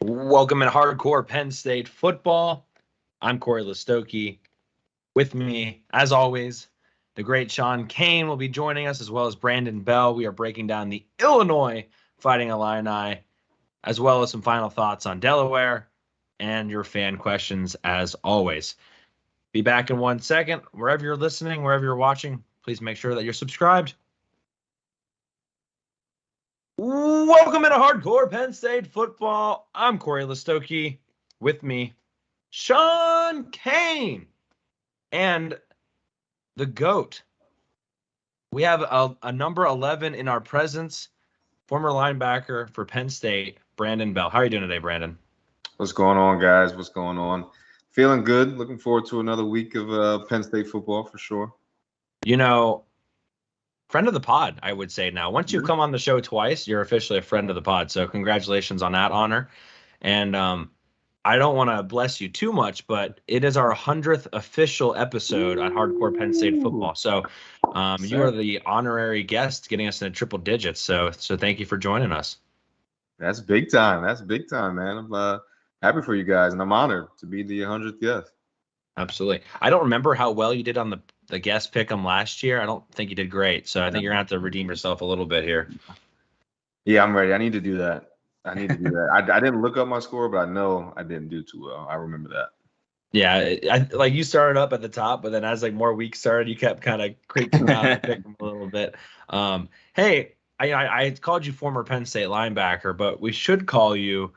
Welcome to Hardcore Penn State Football. I'm Corey Lestochi. With me, as always, the great Shawn Kane will be joining us, as well as Brandon Bell. We are breaking down the Illinois Fighting Illini, as well as some final thoughts on Delaware and your fan questions, as always. Be back in 1 second. Wherever you're listening, wherever you're watching, please make sure that you're subscribed. Welcome into Hardcore Penn State Football. I'm Corey Lestochi. With me, Shawn Kane and the GOAT. We have a number 11 in our presence, former linebacker for Penn State, Brandon Bell. How are you doing today, Brandon? What's going on, guys? What's going on? Feeling good. Looking forward to another week of Penn State football for sure. You know, friend of the pod, I would say now. Once you come on the show twice, you're officially a friend of the pod. So congratulations on that honor. And I don't want to bless you too much, but it is our 100th official episode on Hardcore Penn State Football. So you are the honorary guest, getting us into triple digits. So thank you for joining us. That's big time. That's big time, man. I'm happy for you guys, and I'm honored to be the 100th guest. Absolutely. I don't remember how well you did on the guest pick'em last year. I don't think you did great. So I think you're going to have to redeem yourself a little bit here. Yeah, I'm ready. I need to do that. I didn't look up my score, but I know I didn't do too well. I remember that. Yeah, like you started up at the top, but then as like more weeks started, you kept kind of creeping down and picking a little bit. Hey, I called you former Penn State linebacker, but we should call you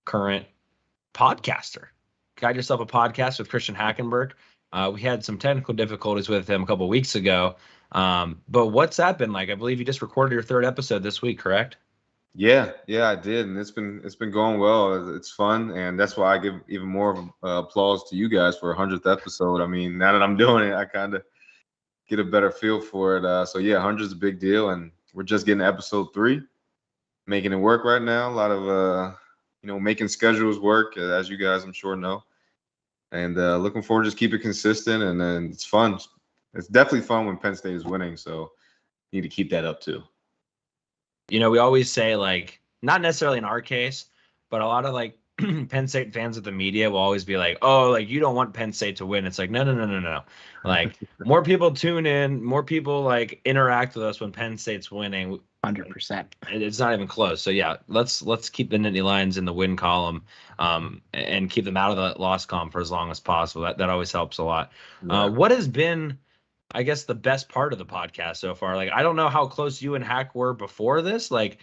current podcaster. Got yourself a podcast with Christian Hackenberg. We had some technical difficulties with him a couple of weeks ago. But what's that been like? I believe you just recorded your third episode this week, correct? Yeah, I did, and it's been going well. It's fun, and that's why I give even more applause to you guys for a 100th episode. I mean, now that I'm doing it, I kind of get a better feel for it. So yeah, 100's a big deal, and we're just getting episode 3, making it work right now. A lot of making schedules work, as you guys I'm sure know, and looking forward to just keep it consistent, and then it's fun. It's definitely fun when Penn State is winning, so need to keep that up too. You know, we always say, like, not necessarily in our case, but a lot of like Penn State fans of the media will always be like, oh, like you don't want Penn State to win. It's like, no. Like more people tune in, more people like interact with us when Penn State's winning. 100%. It's not even close. So yeah, let's keep the Nittany Lions in the win column, and keep them out of the loss column for as long as possible. That always helps a lot. Yeah. What has been, I guess, the best part of the podcast so far? Like, I don't know how close you and Hack were before this. Like,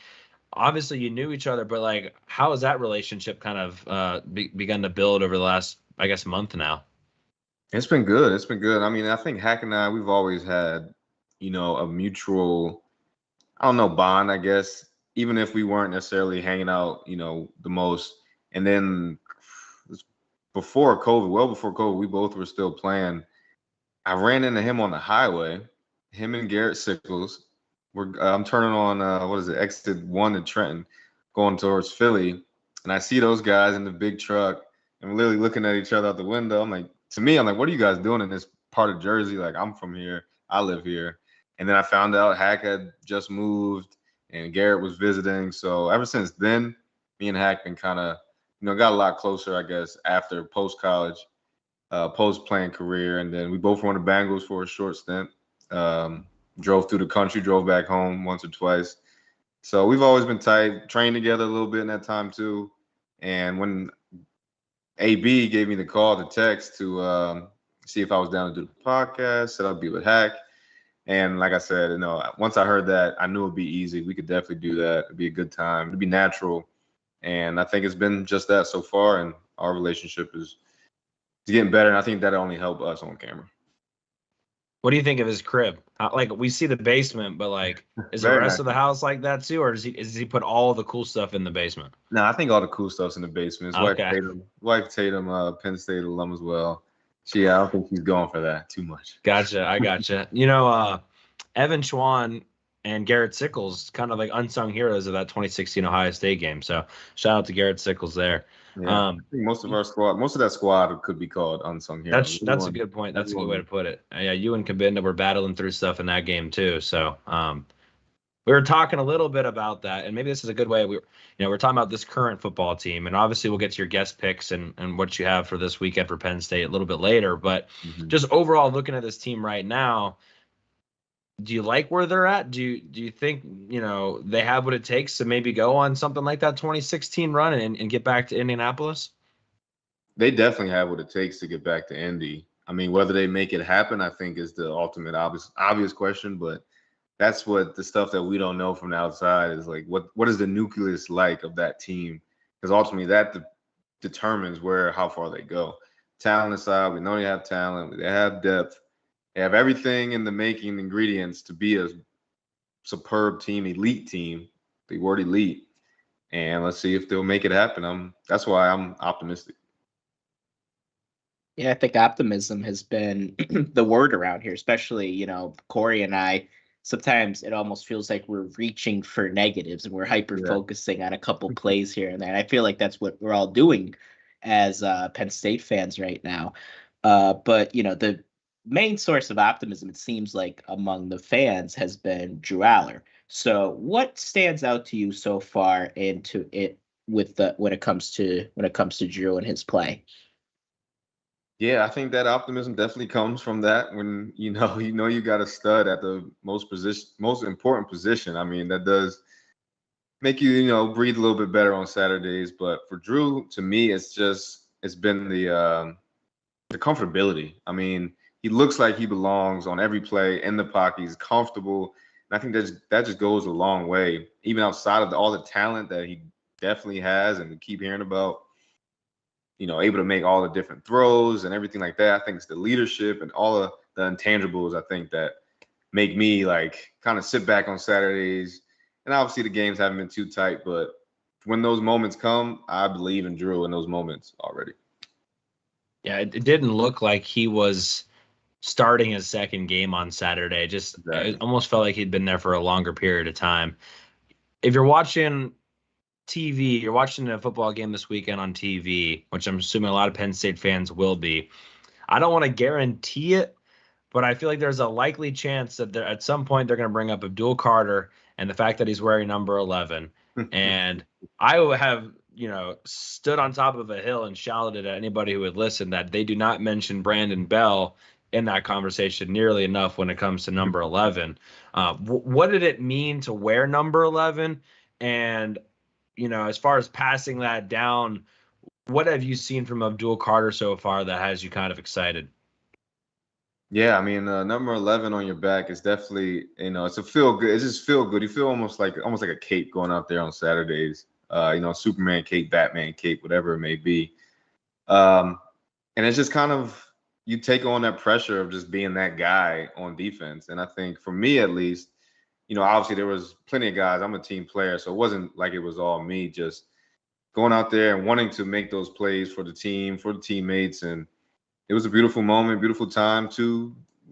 obviously you knew each other, but like, how has that relationship kind of begun to build over the last, I guess, month now? It's been good. I mean, I think Hack and I, we've always had, a mutual, I don't know, bond, I guess, even if we weren't necessarily hanging out, the most. And then before COVID, we both were still playing. I ran into him on the highway, him and Garrett Sickles. I'm turning on, exit 1 in Trenton, going towards Philly. And I see those guys in the big truck, and we're literally looking at each other out the window. I'm like, what are you guys doing in this part of Jersey? Like, I'm from here. I live here. And then I found out Hack had just moved and Garrett was visiting. So ever since then, me and Hack been kind of, got a lot closer, I guess, after post-college. Post-playing career, and then we both were on the Bengals for a short stint. Drove through the country, drove back home once or twice. So we've always been tight, trained together a little bit in that time too. And when AB gave me the call, the text to see if I was down to do the podcast, said I'd be with Hack. And like I said, once I heard that, I knew it'd be easy. We could definitely do that. It'd be a good time. It'd be natural. And I think it's been just that so far, and our relationship is getting better, and I think that'll only help us on camera. What do you think of his crib? Like, we see the basement, but like, is the rest of the house like that too, or does he put all the cool stuff in the basement? No, I think all the cool stuff's in the basement. His wife Tatum, Penn State alum as well. I don't think he's going for that too much. Gotcha, I gotcha. Evan Schwan and Garrett Sickles, kind of like unsung heroes of that 2016 Ohio State game. So shout out to Garrett Sickles there. Yeah, I think most of that squad could be called unsung heroes. That's a good point. That's a good way to put it. Yeah, you and Kabinda were battling through stuff in that game too. So We were talking a little bit about that, and maybe this is a good way. We're talking about this current football team, and obviously we'll get to your guest picks and what you have for this weekend for Penn State a little bit later. But just overall, looking at this team right now, do you like where they're at? Do you think they have what it takes to maybe go on something like that 2016 run and get back to Indianapolis? They definitely have what it takes to get back to Indy. I mean, whether they make it happen, I think is the ultimate obvious question, but that's what the stuff that we don't know from the outside is like. What is the nucleus like of that team? Because ultimately, that determines how far they go. Talent aside, we know they have talent. They have depth. They have everything in the making ingredients to be a superb team, elite team. The word elite, and let's see if they'll make it happen. That's why I'm optimistic. Yeah, I think optimism has been the word around here, especially, Cory and I. Sometimes it almost feels like we're reaching for negatives and we're hyper-focusing on a couple plays here and there. And I feel like that's what we're all doing as Penn State fans right now. But, the main source of optimism, it seems like, among the fans has been Drew Aller. So what stands out to you so far into it when it comes to Drew and his play? Yeah, I think that optimism definitely comes from that when you got a stud at the most important position. I mean, that does make you breathe a little bit better on Saturdays. But for Drew, to me, it's been the comfortability. I mean, he looks like he belongs on every play in the pocket. He's comfortable, and I think that just goes a long way, even outside of all the talent that he definitely has, and we keep hearing about. Able to make all the different throws and everything like that. I think it's the leadership and all of the intangibles, I think, that make me like kind of sit back on Saturdays. And obviously the games haven't been too tight, but when those moments come, I believe in Drew in those moments already. Yeah, it didn't look like he was starting his second game on Saturday. It almost felt like he'd been there for a longer period of time. If you're watching TV, you're watching a football game this weekend on TV, which I'm assuming a lot of Penn State fans will be. I don't want to guarantee it, but I feel like there's a likely chance that at some point they're going to bring up Abdul Carter and the fact that he's wearing number 11. And I would have, stood on top of a hill and shouted at anybody who would listen that they do not mention Brandon Bell in that conversation nearly enough when it comes to number 11. What did it mean to wear number 11? And as far as passing that down, what have you seen from Abdul Carter so far that has you kind of excited? Yeah, I mean, number 11 on your back is definitely, it's a feel good. It's just feel good. You feel almost like a cape going out there on Saturdays. Superman cape, Batman cape, whatever it may be. And it's just kind of, you take on that pressure of just being that guy on defense. And I think for me, at least, obviously there was plenty of guys. I'm a team player, so it wasn't like it was all me just going out there and wanting to make those plays for the team, for the teammates. And it was a beautiful moment, beautiful time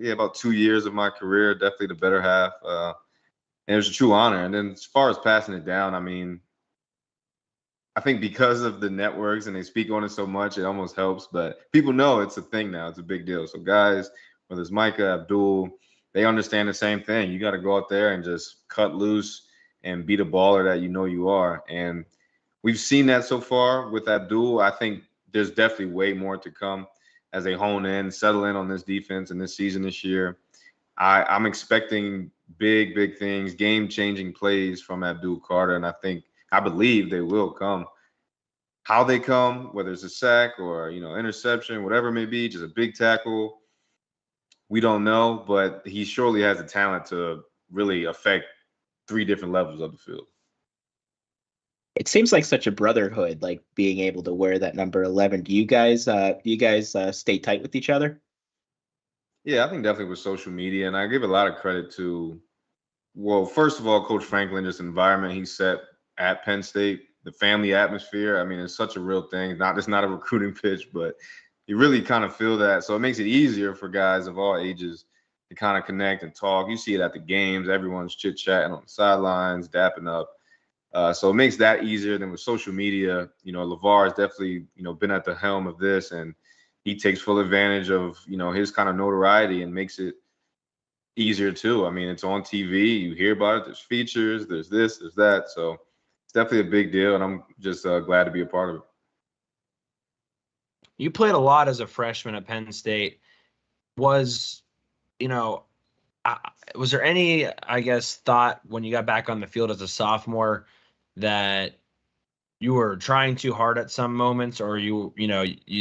about 2 years of my career, definitely the better half. And it was a true honor. And then as far as passing it down, I mean, I think because of the networks and they speak on it so much, it almost helps. But people know it's a thing now. It's a big deal. So guys, whether it's Micah, Abdul, they understand the same thing. You got to go out there and just cut loose and be the baller that you are. And we've seen that so far with Abdul. I think there's definitely way more to come as they hone in, settle in on this defense and this season this year. I'm expecting big things, game-changing plays from Abdul Carter, and I believe they will come. How they come, whether it's a sack or, interception, whatever it may be, just a big tackle, we don't know, but he surely has the talent to really affect 3 different levels of the field. It seems like such a brotherhood, like being able to wear that number 11. Do you guys stay tight with each other? Yeah, I think definitely with social media, and I give a lot of credit to, well, first of all, Coach Franklin, just environment he set at Penn State, the family atmosphere. I mean, it's such a real thing. It's not a recruiting pitch, but you really kind of feel that. So it makes it easier for guys of all ages to kind of connect and talk. You see it at the games. Everyone's chit-chatting on the sidelines, dapping up. So it makes that easier than with social media. LeVar has definitely, been at the helm of this, and he takes full advantage of, his kind of notoriety and makes it, easier too. I mean, it's on TV. You hear about it. There's features. There's this. There's that. So it's definitely a big deal, and I'm just glad to be a part of it. You played a lot as a freshman at Penn State. Was, was there any, I guess, thought when you got back on the field as a sophomore that you were trying too hard at some moments, or you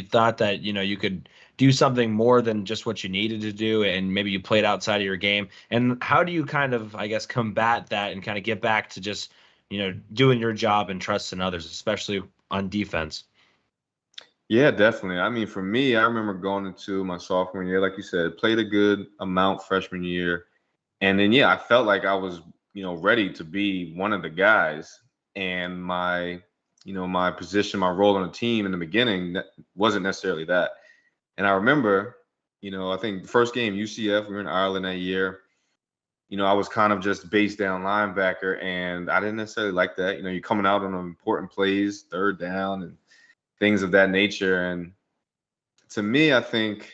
thought that, you could do something more than just what you needed to do, and maybe you played outside of your game? And how do you kind of, I guess, combat that and kind of get back to just, doing your job and trusting others, especially on defense? Yeah, definitely. I mean, for me, I remember going into my sophomore year, like you said, played a good amount freshman year. And then, I felt like I was, ready to be one of the guys. And my position, my role on the team in the beginning wasn't necessarily that. And I remember, I think the first game, UCF, we were in Ireland that year. I was kind of just base down linebacker, and I didn't necessarily like that. You're coming out on important plays, third down, and things of that nature. And to me, I think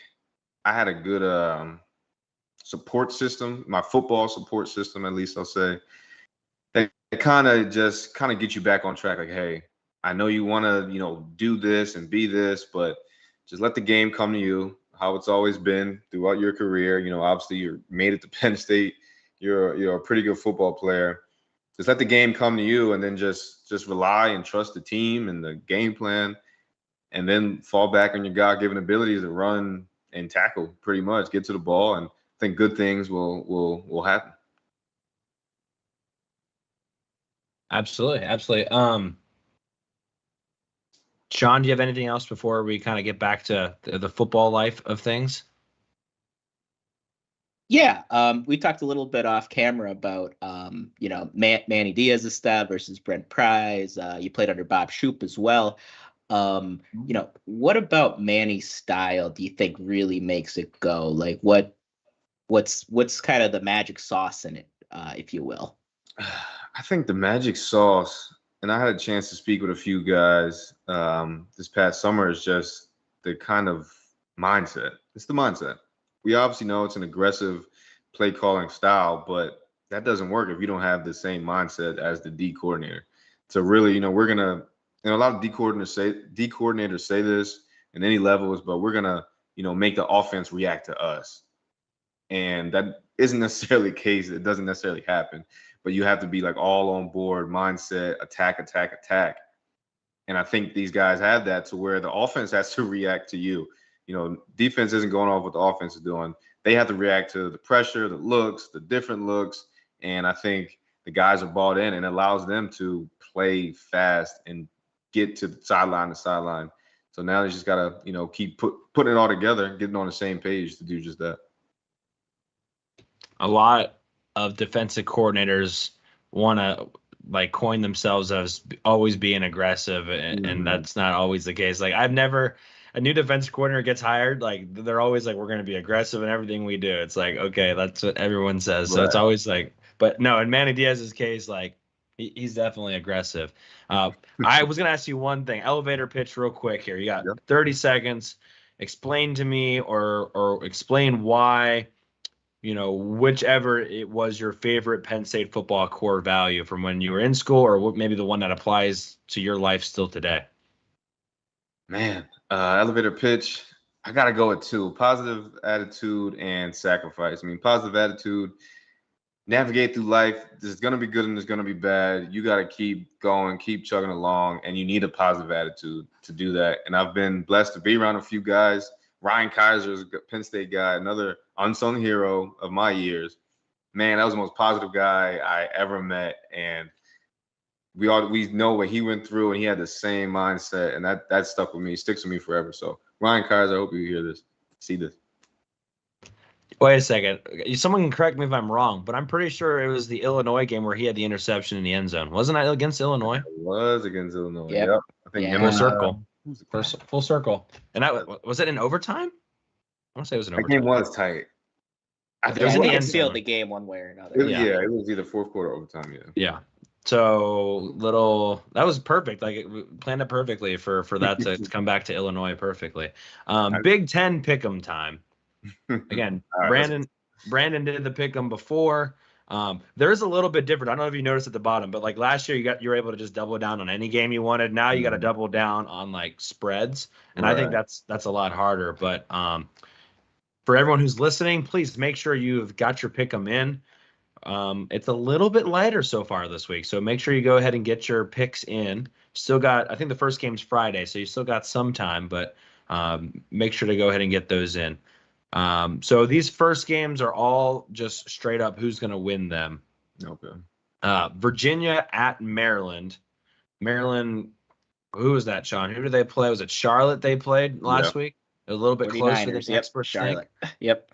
I had a good support system, my football support system, at least I'll say, that kind of get you back on track. Like, hey, I know you want to, do this and be this, but just let the game come to you, how it's always been throughout your career. Obviously you made it to Penn State. You're a pretty good football player. Just let the game come to you, and then just rely and trust the team and the game plan, and then fall back on your God-given abilities to run and tackle, pretty much get to the ball, and I think good things will happen. Absolutely. Shawn, do you have anything else before we kind of get back to the football life of things? Yeah, we talked a little bit off camera about, Manny Diaz's style versus Brent Pry's. You played under Bob Shoop as well. What about Manny's style do you think really makes it go? Like, what's kind of the magic sauce in it, if you will? I think the magic sauce, and I had a chance to speak with a few guys this past summer, is just the kind of mindset. It's the mindset. We obviously know it's an aggressive play calling style, but that doesn't work if you don't have the same mindset as the D coordinator. So really, we're gonna, a lot of D coordinators say this in any levels, but we're gonna, make the offense react to us. And that isn't necessarily the case. It doesn't necessarily happen. But you have to be like all on board mindset, attack. And I think these guys have that to where the offense has to react to you. Defense isn't going off what the offense is doing. They have to react to the pressure, the looks, the different looks. And I think the guys are bought in, and it allows them to play fast and get to the sideline to sideline. So now they just got to, keep putting it all together, getting on the same page to do just that. A lot of defensive coordinators want to coin themselves as always being aggressive, and that's not always the case. Like, a new defensive coordinator gets hired, they're always like, we're going to be aggressive in everything we do. It's like, okay, that's what everyone says. So it's always but no, in Manny Diaz's case, he's definitely aggressive. I was going to ask you one thing, elevator pitch real quick here. You got 30 seconds. Explain to me or explain why, whichever it was your favorite Penn State football core value from when you were in school, or maybe the one that applies to your life still today. Man, elevator pitch, I got to go with two: positive attitude and sacrifice. I mean, positive attitude, navigate through life. There's going to be good and there's going to be bad. You got to keep going, keep chugging along, and you need a positive attitude to do that. And I've been blessed to be around a few guys. Ryan Kaiser is a Penn State guy, another unsung hero of my years. Man, that was the most positive guy I ever met. And we know what he went through, and he had the same mindset, and that stuck with me, sticks with me forever. So Ryan Kaiser, I hope you hear this, see this. Wait a second. Someone can correct me if I'm wrong, but I'm pretty sure it was the Illinois game where he had the interception in the end zone. Wasn't that against Illinois? It was against Illinois. Yep. I think full circle. Full circle. And that was it in overtime? I want to say it was in overtime. The game was tight. It was in the end zone. The game one way or another. It was either fourth quarter or overtime. Yeah. So that was perfect. It planned it perfectly for that to come back to Illinois perfectly. Big Ten pick'em time. Again, right, Brandon. Brandon did the pick 'em before. There's a little bit different. I don't know if you noticed at the bottom, but like last year, you were able to just double down on any game you wanted. Now you got to double down on like spreads, and I think that's a lot harder. But for everyone who's listening, please make sure you've got your pick 'em in. It's a little bit lighter so far this week, so make sure you go ahead and get your picks in. Still got, I think the first game's Friday, so you still got some time, but make sure to go ahead and get those in. So these first games are all just straight up who's going to win them. Okay. Virginia at Maryland. Maryland, who was that, Shawn? Who did they play? Was it Charlotte they played last week? A little bit closer than the experts Charlotte. think. Yep.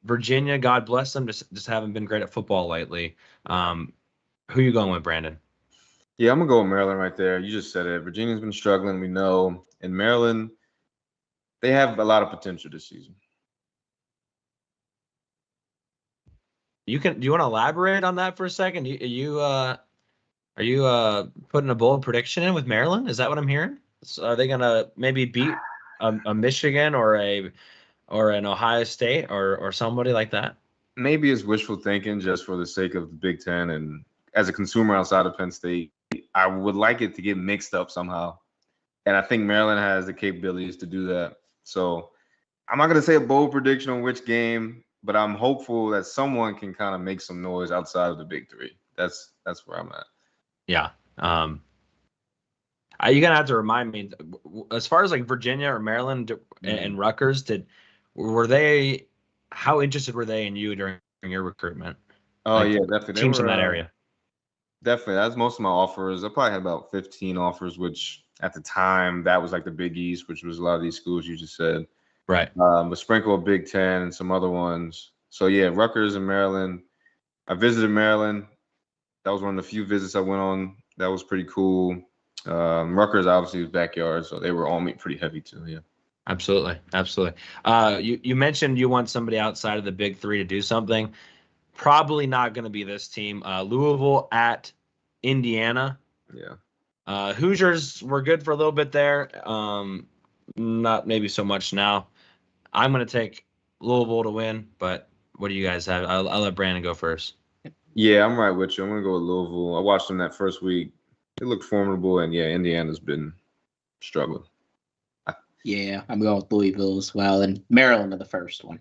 Virginia, God bless them, just haven't been great at football lately. Who you going with, Brandon? Yeah, I'm going to go with Maryland right there. You just said it. Virginia's been struggling, we know. And Maryland, they have a lot of potential this season. Do you want to elaborate on that for a second? Are you putting a bold prediction in with Maryland? Is that what I'm hearing? So are they gonna maybe beat a Michigan or an Ohio State or somebody like that? Maybe it's wishful thinking just for the sake of the Big Ten, and as a consumer outside of Penn State, I would like it to get mixed up somehow. And I think Maryland has the capabilities to do that. So I'm not going to say a bold prediction on which game, but I'm hopeful that someone can kind of make some noise outside of the Big Three. That's where I'm at. Yeah. You're going to have to remind me, as far as like Virginia or Maryland and Rutgers, how interested were they in you during your recruitment? Oh, yeah, definitely. Teams in that area. Definitely. That's most of my offers. I probably had about 15 offers, which at the time, that was like the Big East, which was a lot of these schools you just said. Right. A sprinkle of Big Ten and some other ones. So, yeah, Rutgers and Maryland. I visited Maryland. That was one of the few visits I went on. That was pretty cool. Rutgers obviously was backyard, so they were on me pretty heavy too, yeah. Absolutely. You mentioned you want somebody outside of the Big Three to do something. Probably not going to be this team. Louisville at Indiana. Yeah. Hoosiers were good for a little bit there. Not maybe so much now. I'm going to take Louisville to win, but what do you guys have? I'll let Brandon go first. Yeah, I'm right with you. I'm going to go with Louisville. I watched them that first week. It looked formidable, and yeah, Indiana's been struggling. Yeah, I'm going with Louisville as well, and Maryland in the first one.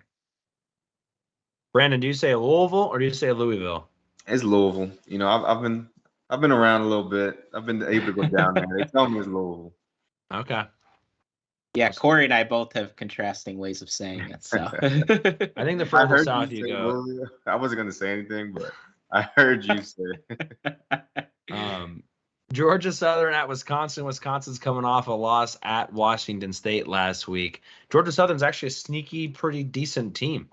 Brandon, do you say Louisville or do you say Louisville? It's Louisville. You know, I've been around a little bit. I've been able to go down there. They tell me it's Louisville. Okay. Yeah, Cory and I both have contrasting ways of saying it. So I think the further south you go. Louisville. I wasn't going to say anything, but I heard you say. Georgia Southern at Wisconsin. Wisconsin's coming off a loss at Washington State last week. Georgia Southern's actually a sneaky, pretty decent team.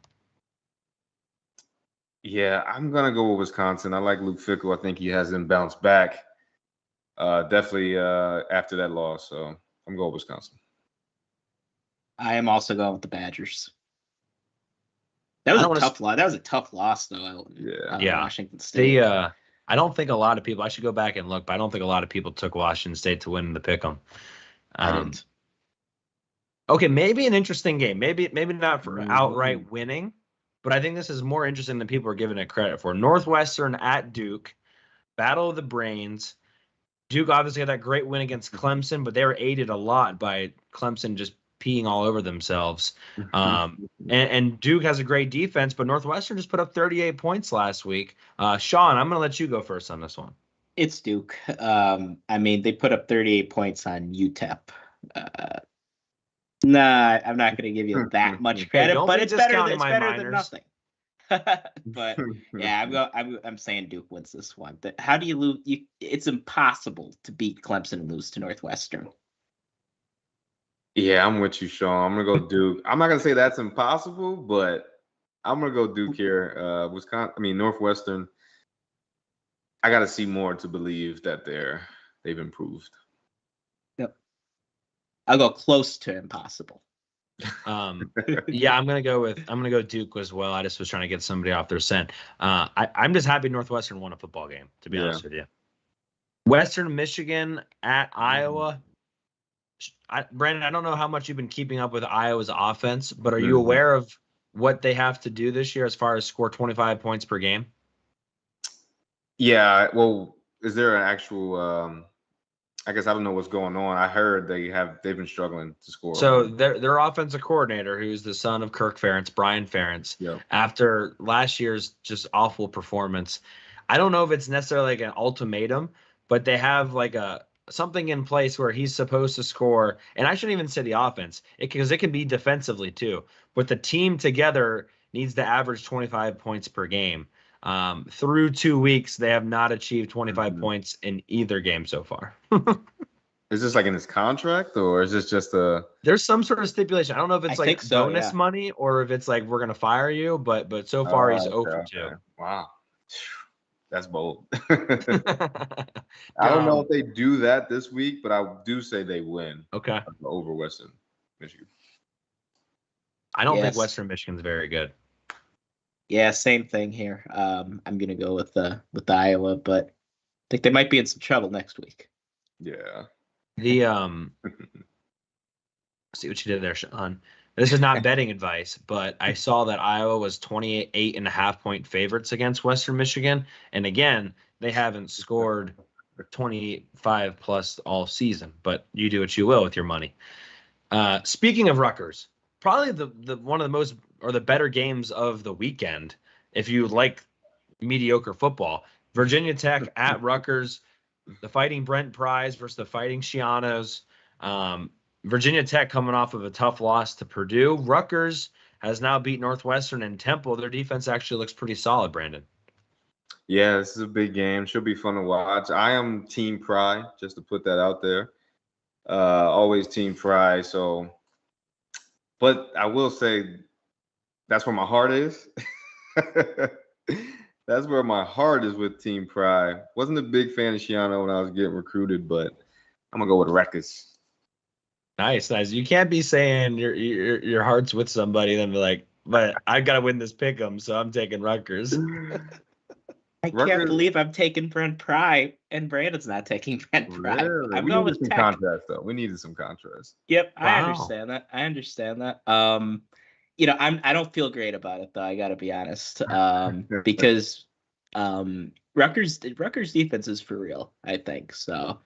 Yeah, I'm going to go with Wisconsin. I like Luke Fickell. I think he hasn't bounced back definitely after that loss. So I'm going with Wisconsin. I am also going with the Badgers. That was a tough loss. That was a tough loss, though. Yeah. Washington State. I don't think a lot of people. I should go back and look, but I don't think a lot of people took Washington State to win the pick'em. I didn't. Okay, maybe an interesting game. Maybe not for outright winning, but I think this is more interesting than people are giving it credit for. Northwestern at Duke, battle of the brains. Duke obviously had that great win against Clemson, but they were aided a lot by Clemson just peeing all over themselves. And Duke has a great defense, but Northwestern just put up 38 points last week. Shawn, I'm going to let you go first on this one. It's Duke. I mean, they put up 38 points on UTEP. Nah, I'm not going to give you that much credit, but it's better than nothing. But yeah, I'm saying Duke wins this one. How do you lose? It's impossible to beat Clemson and lose to Northwestern. Yeah, I'm with you, Shawn. I'm gonna go Duke. I'm not gonna say that's impossible, but I'm gonna go Duke here. Northwestern. I got to see more to believe that they've improved. Yep. I'll go close to impossible. Yeah, I'm gonna go Duke as well. I just was trying to get somebody off their scent. I'm just happy Northwestern won a football game, to be honest with you. Western Michigan at Iowa. Brandon, I don't know how much you've been keeping up with Iowa's offense, but are you aware of what they have to do this year as far as score 25 points per game? Yeah. Well, is there an actual? I guess I don't know what's going on. I heard they've been struggling to score. So their offensive coordinator, who's the son of Kirk Ferentz, Brian Ferentz, after last year's just awful performance, I don't know if it's necessarily like an ultimatum, but they have like something in place where he's supposed to score. And I shouldn't even say the offense, because it can be defensively too. But the team together needs to average 25 points per game. Through 2 weeks, they have not achieved 25 points in either game so far. Is this like in his contract, or is this just There's some sort of stipulation. I don't know if it's like bonus money or if it's like we're gonna fire you, but so far he's 0 for 2. Wow, that's bold. I don't know if they do that this week, but I do say they win. Okay. Over Western Michigan. I don't think Western Michigan's very good. Yeah, same thing here. I'm gonna go with Iowa, but I think they might be in some trouble next week. Yeah. The see what you did there, Shawn. This is not betting advice, but I saw that Iowa was 28.5 point favorites against Western Michigan, and again, they haven't scored 25 plus all season. But you do what you will with your money. Speaking of Rutgers, probably the one of the most or the better games of the weekend, if you like mediocre football. Virginia Tech at Rutgers. The Fighting Brent Prize versus the Fighting Schianos. Virginia Tech coming off of a tough loss to Purdue. Rutgers has now beat Northwestern and Temple. Their defense actually looks pretty solid, Brandon. Yeah, this is a big game. Should be fun to watch. I am Team Pry, just to put that out there. Always Team Pry. So, but I will say that's where my heart is. That's where my heart is with Team Pry. Wasn't a big fan of Schiano when I was getting recruited, but I'm gonna go with Rutgers. Nice. You can't be saying your heart's with somebody and then be like, but I gotta win this pick'em, so I'm taking Rutgers. I can't believe I'm taking Brent Pry and Brandon's not taking Brent Pry. Really? I'm we going needed with some Tech. contrast, though. We needed some contrast. Yep, Wow. I understand that. I don't feel great about it though. I got to be honest, because Rutgers defense is for real. I think so,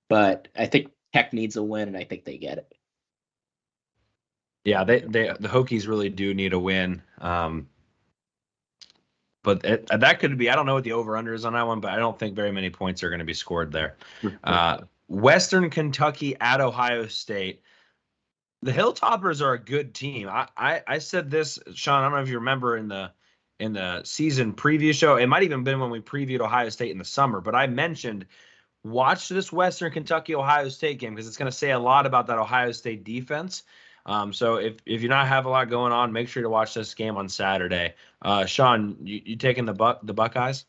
but I think Tech needs a win, and I think they get it. Yeah, the Hokies really do need a win. But that could be. I don't know what the over/under is on that one, but I don't think very many points are going to be scored there. Western Kentucky at Ohio State. The Hilltoppers are a good team. I said this, Shawn. I don't know if you remember in the season preview show. It might even been when we previewed Ohio State in the summer. But I mentioned watch this Western Kentucky Ohio State game because it's going to say a lot about that Ohio State defense. So if you not have a lot going on, make sure to watch this game on Saturday. Shawn, you taking the Buckeyes?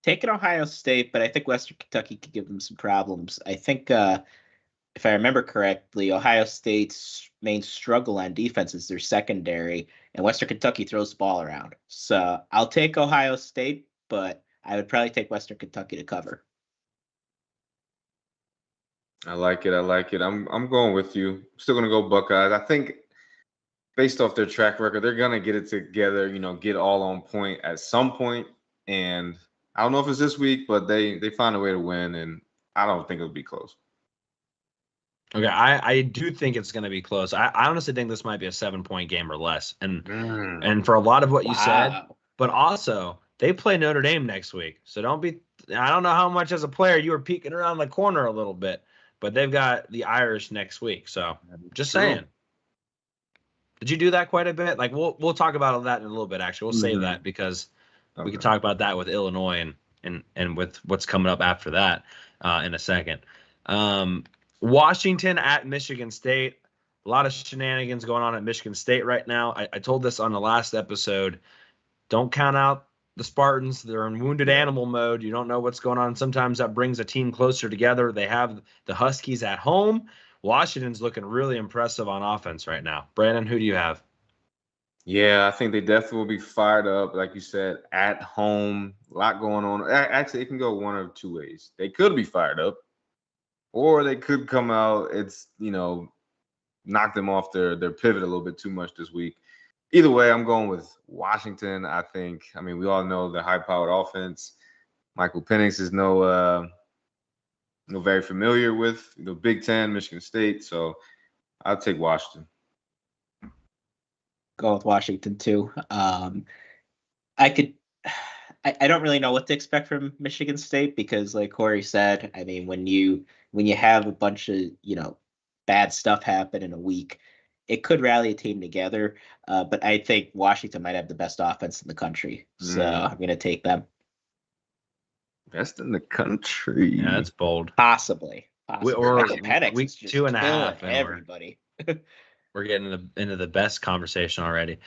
Taking Ohio State, but I think Western Kentucky could give them some problems. I think if I remember correctly, Ohio State's main struggle on defense is their secondary, and Western Kentucky throws the ball around. So I'll take Ohio State, but I would probably take Western Kentucky to cover. I like it. I'm going with you. Still gonna go Buckeyes. I think based off their track record, they're gonna get it together. Get all on point at some point. And I don't know if it's this week, but they find a way to win, and I don't think it'll be close. Okay, I do think it's going to be close. I honestly think this might be a 7-point game or less, and for a lot of what you said, but also they play Notre Dame next week, so don't be. I don't know how much as a player you were peeking around the corner a little bit, but they've got the Irish next week, so just saying. Did you do that quite a bit? Like we'll talk about that in a little bit. Actually, we'll save that because we can talk about that with Illinois and with what's coming up after that in a second. Washington at Michigan State. A lot of shenanigans going on at Michigan State right now. I told this on the last episode. Don't count out the Spartans. They're in wounded animal mode. You don't know what's going on. Sometimes that brings a team closer together. They have the Huskies at home. Washington's looking really impressive on offense right now. Brandon, who do you have? Yeah, I think they definitely will be fired up. Like you said, at home, a lot going on. Actually, it can go one of two ways. They could be fired up, or they could come out, knock them off their pivot a little bit too much this week. either way, I'm going with Washington. I mean, we all know the high-powered offense. Michael Penix is very familiar with the Big Ten, Michigan State. So I'll take Washington. Go with Washington too. I don't really know what to expect from Michigan State because, like Cory said, I mean, when you have a bunch of bad stuff happen in a week, it could rally a team together. But I think Washington might have the best offense in the country, so I'm going to take them. Best in the country. Yeah, that's bold. Possibly. Or Penix week 2.5. Everybody. We're getting into the best conversation already.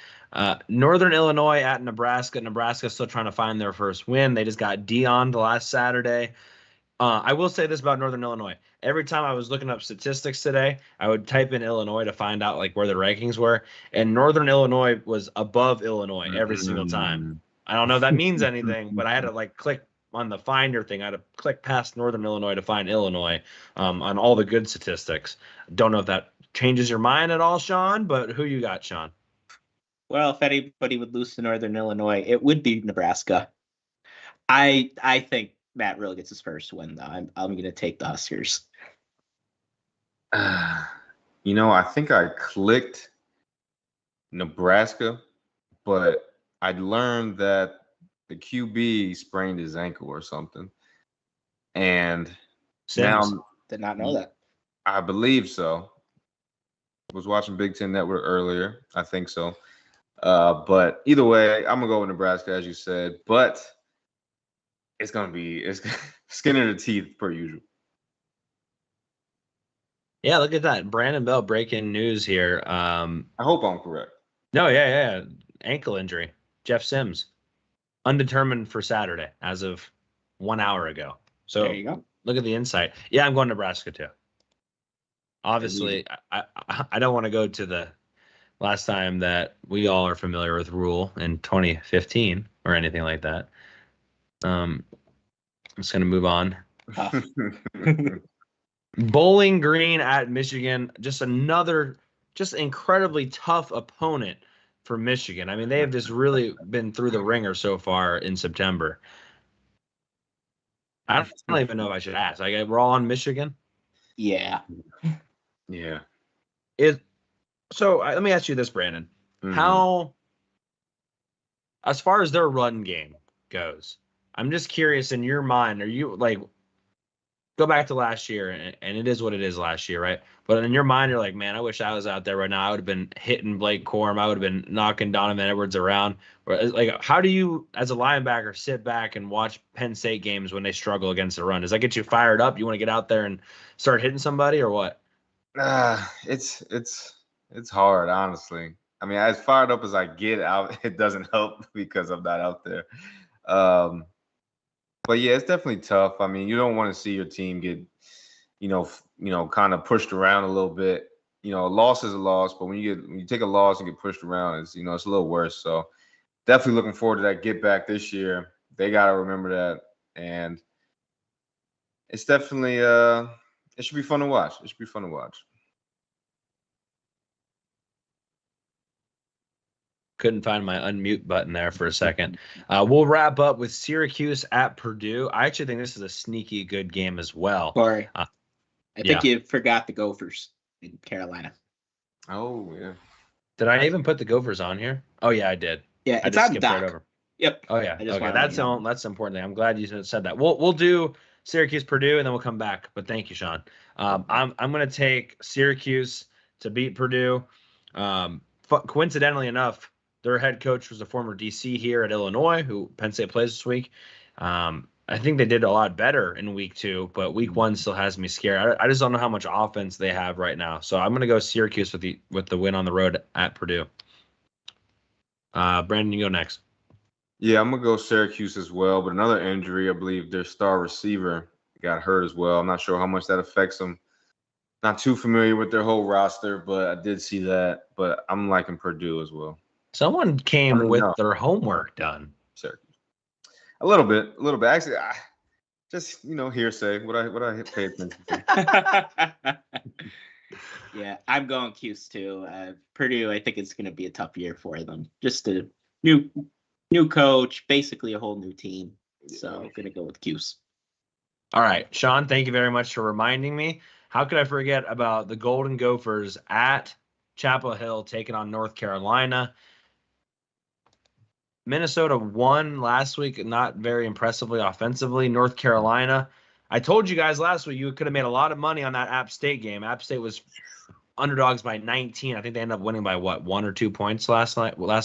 Northern Illinois at Nebraska. Nebraska's still trying to find their first win. They just got Dion'd last Saturday. I will say this about Northern Illinois. Every time I was looking up statistics today, I would type in Illinois to find out like where the rankings were, and Northern Illinois was above Illinois every single time. I don't know if that means anything, but I had to like click on the Finder thing. I had to click past Northern Illinois to find Illinois on all the good statistics. Don't know if that changes your mind at all, Shawn, but who you got, Shawn? Well, if anybody would lose to Northern Illinois, it would be Nebraska. I think Matt really gets his first win, though. I'm going to take the Huskers. I think I clicked Nebraska, but I learned that the QB sprained his ankle or something. And now did not know that. I believe so. Was watching Big Ten Network earlier. I think so. But either way, I'm going to go with Nebraska, as you said. But it's skin in the teeth per usual. Yeah, look at that. Brandon Bell breaking news here. I hope I'm correct. No, yeah. Ankle injury. Jeff Sims. Undetermined for Saturday as of 1 hour ago. So there you go. Look at the insight. Yeah, I'm going Nebraska too. Obviously, I don't want to go to the last time that we all are familiar with Rule in 2015 or anything like that. I'm just going to move on. Bowling Green at Michigan, just incredibly tough opponent for Michigan. I mean, they have just really been through the ringer so far in September. I don't even know if I should ask. We're all on Michigan? Yeah. Yeah. So let me ask you this, Brandon. Mm-hmm. How, as far as their run game goes, I'm just curious in your mind, are you like, go back to last year, and it is what it is last year, right? But in your mind, you're like, man, I wish I was out there right now. I would have been hitting Blake Corum. I would have been knocking Donovan Edwards around. Like, how do you, as a linebacker, sit back and watch Penn State games when they struggle against the run? Does that get you fired up? You want to get out there and start hitting somebody, or what? It's hard, honestly. I mean, as fired up as I get out, it doesn't help because I'm not out there. But yeah, it's definitely tough. I mean, you don't want to see your team get, kind of pushed around a little bit. A loss is a loss, but when you take a loss and get pushed around, it's a little worse. So definitely looking forward to that get back this year. They got to remember that, and it's definitely it should be fun to watch. Couldn't find my unmute button there for a second. We'll wrap up with Syracuse at Purdue. I actually think this is a sneaky good game as well. Sorry. I think you forgot the Gophers in Carolina. Oh, yeah. Did I even put the Gophers on here? Oh, yeah, I did. Yeah, it's on Doc. Right over. Yep. Oh, yeah. Okay, that's the important thing. I'm glad you said that. We'll do Syracuse, Purdue, and then we'll come back. But thank you, Shawn. I'm going to take Syracuse to beat Purdue. Coincidentally enough, their head coach was a former DC here at Illinois, who Penn State plays this week. I think they did a lot better in week 2, but week 1 still has me scared. I just don't know how much offense they have right now. So I'm going to go Syracuse with the win on the road at Purdue. Brandon, you go next. Yeah, I'm going to go Syracuse as well, but another injury. I believe their star receiver got hurt as well. I'm not sure how much that affects them. Not too familiar with their whole roster, but I did see that. But I'm liking Purdue as well. Someone came with their homework done. Syracuse. A little bit. Actually, just hearsay. What I pay attention to. Yeah, I'm going Cuse too. Purdue, I think it's going to be a tough year for them. Just a new coach, basically a whole new team. So I'm going to go with Cuse. All right, Shawn, thank you very much for reminding me. How could I forget about the Golden Gophers at Chapel Hill taking on North Carolina? Minnesota won last week, not very impressively offensively. North Carolina, I told you guys last week you could have made a lot of money on that App State game. App State was underdogs by 19. I think they ended up winning by 1 or 2 points last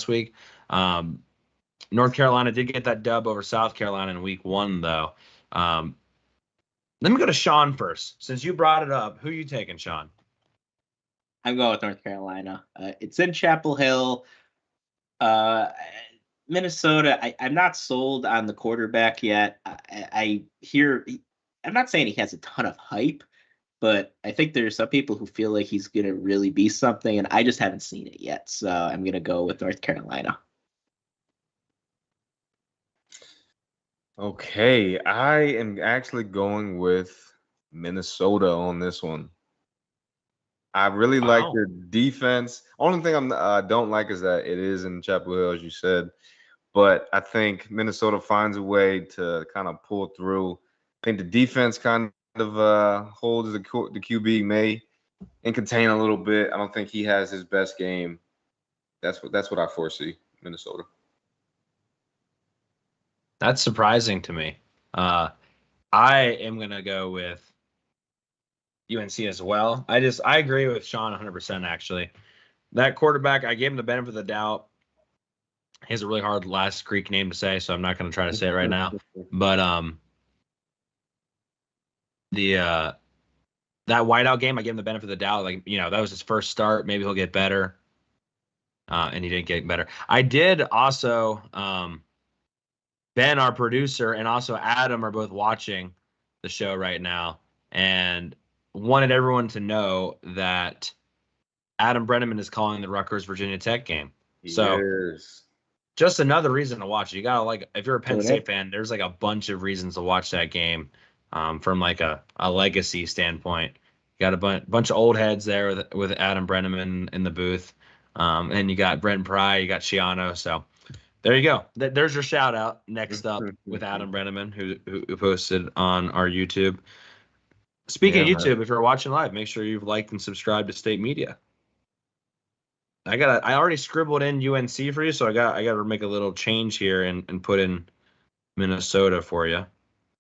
week. North Carolina did get that dub over South Carolina in week 1, though. Let me go to Shawn first. Since you brought it up, who are you taking, Shawn? I'm going with North Carolina. It's in Chapel Hill. Minnesota, I'm not sold on the quarterback yet. I hear, I'm not saying he has a ton of hype, but I think there's some people who feel like he's going to really be something, and I just haven't seen it yet. So I'm going to go with North Carolina. Okay, I am actually going with Minnesota on this one. I really like their defense. Only thing I don't like is that it is in Chapel Hill, as you said. But I think Minnesota finds a way to kind of pull through. I think the defense kind of holds the QB may and contain a little bit. I don't think he has his best game. That's what I foresee, Minnesota. That's surprising to me. I am going to go with UNC as well. I agree with Shawn 100%, actually. That quarterback, I gave him the benefit of the doubt. He has a really hard last Greek name to say, so I'm not going to try to say it right now. But that whiteout game, I gave him the benefit of the doubt. Like, that was his first start. Maybe he'll get better. And he didn't get better. I did also, Ben, our producer, and also Adam are both watching the show right now, and wanted everyone to know that Adam Brenneman is calling the Rutgers Virginia Tech game. So just another reason to watch it. You gotta if you're a Penn State fan, there's a bunch of reasons to watch that game. From a legacy standpoint, you got a bunch of old heads there with Adam Brenneman in the booth, and you got Brent Pry, you got Shiano. So there you go. There's your shout out. Next up with Adam Brenneman, who posted on our YouTube. Speaking of YouTube, if you're watching live, make sure you've liked and subscribed to State Media. I already scribbled in UNC for you, so I got to make a little change here and put in Minnesota for you.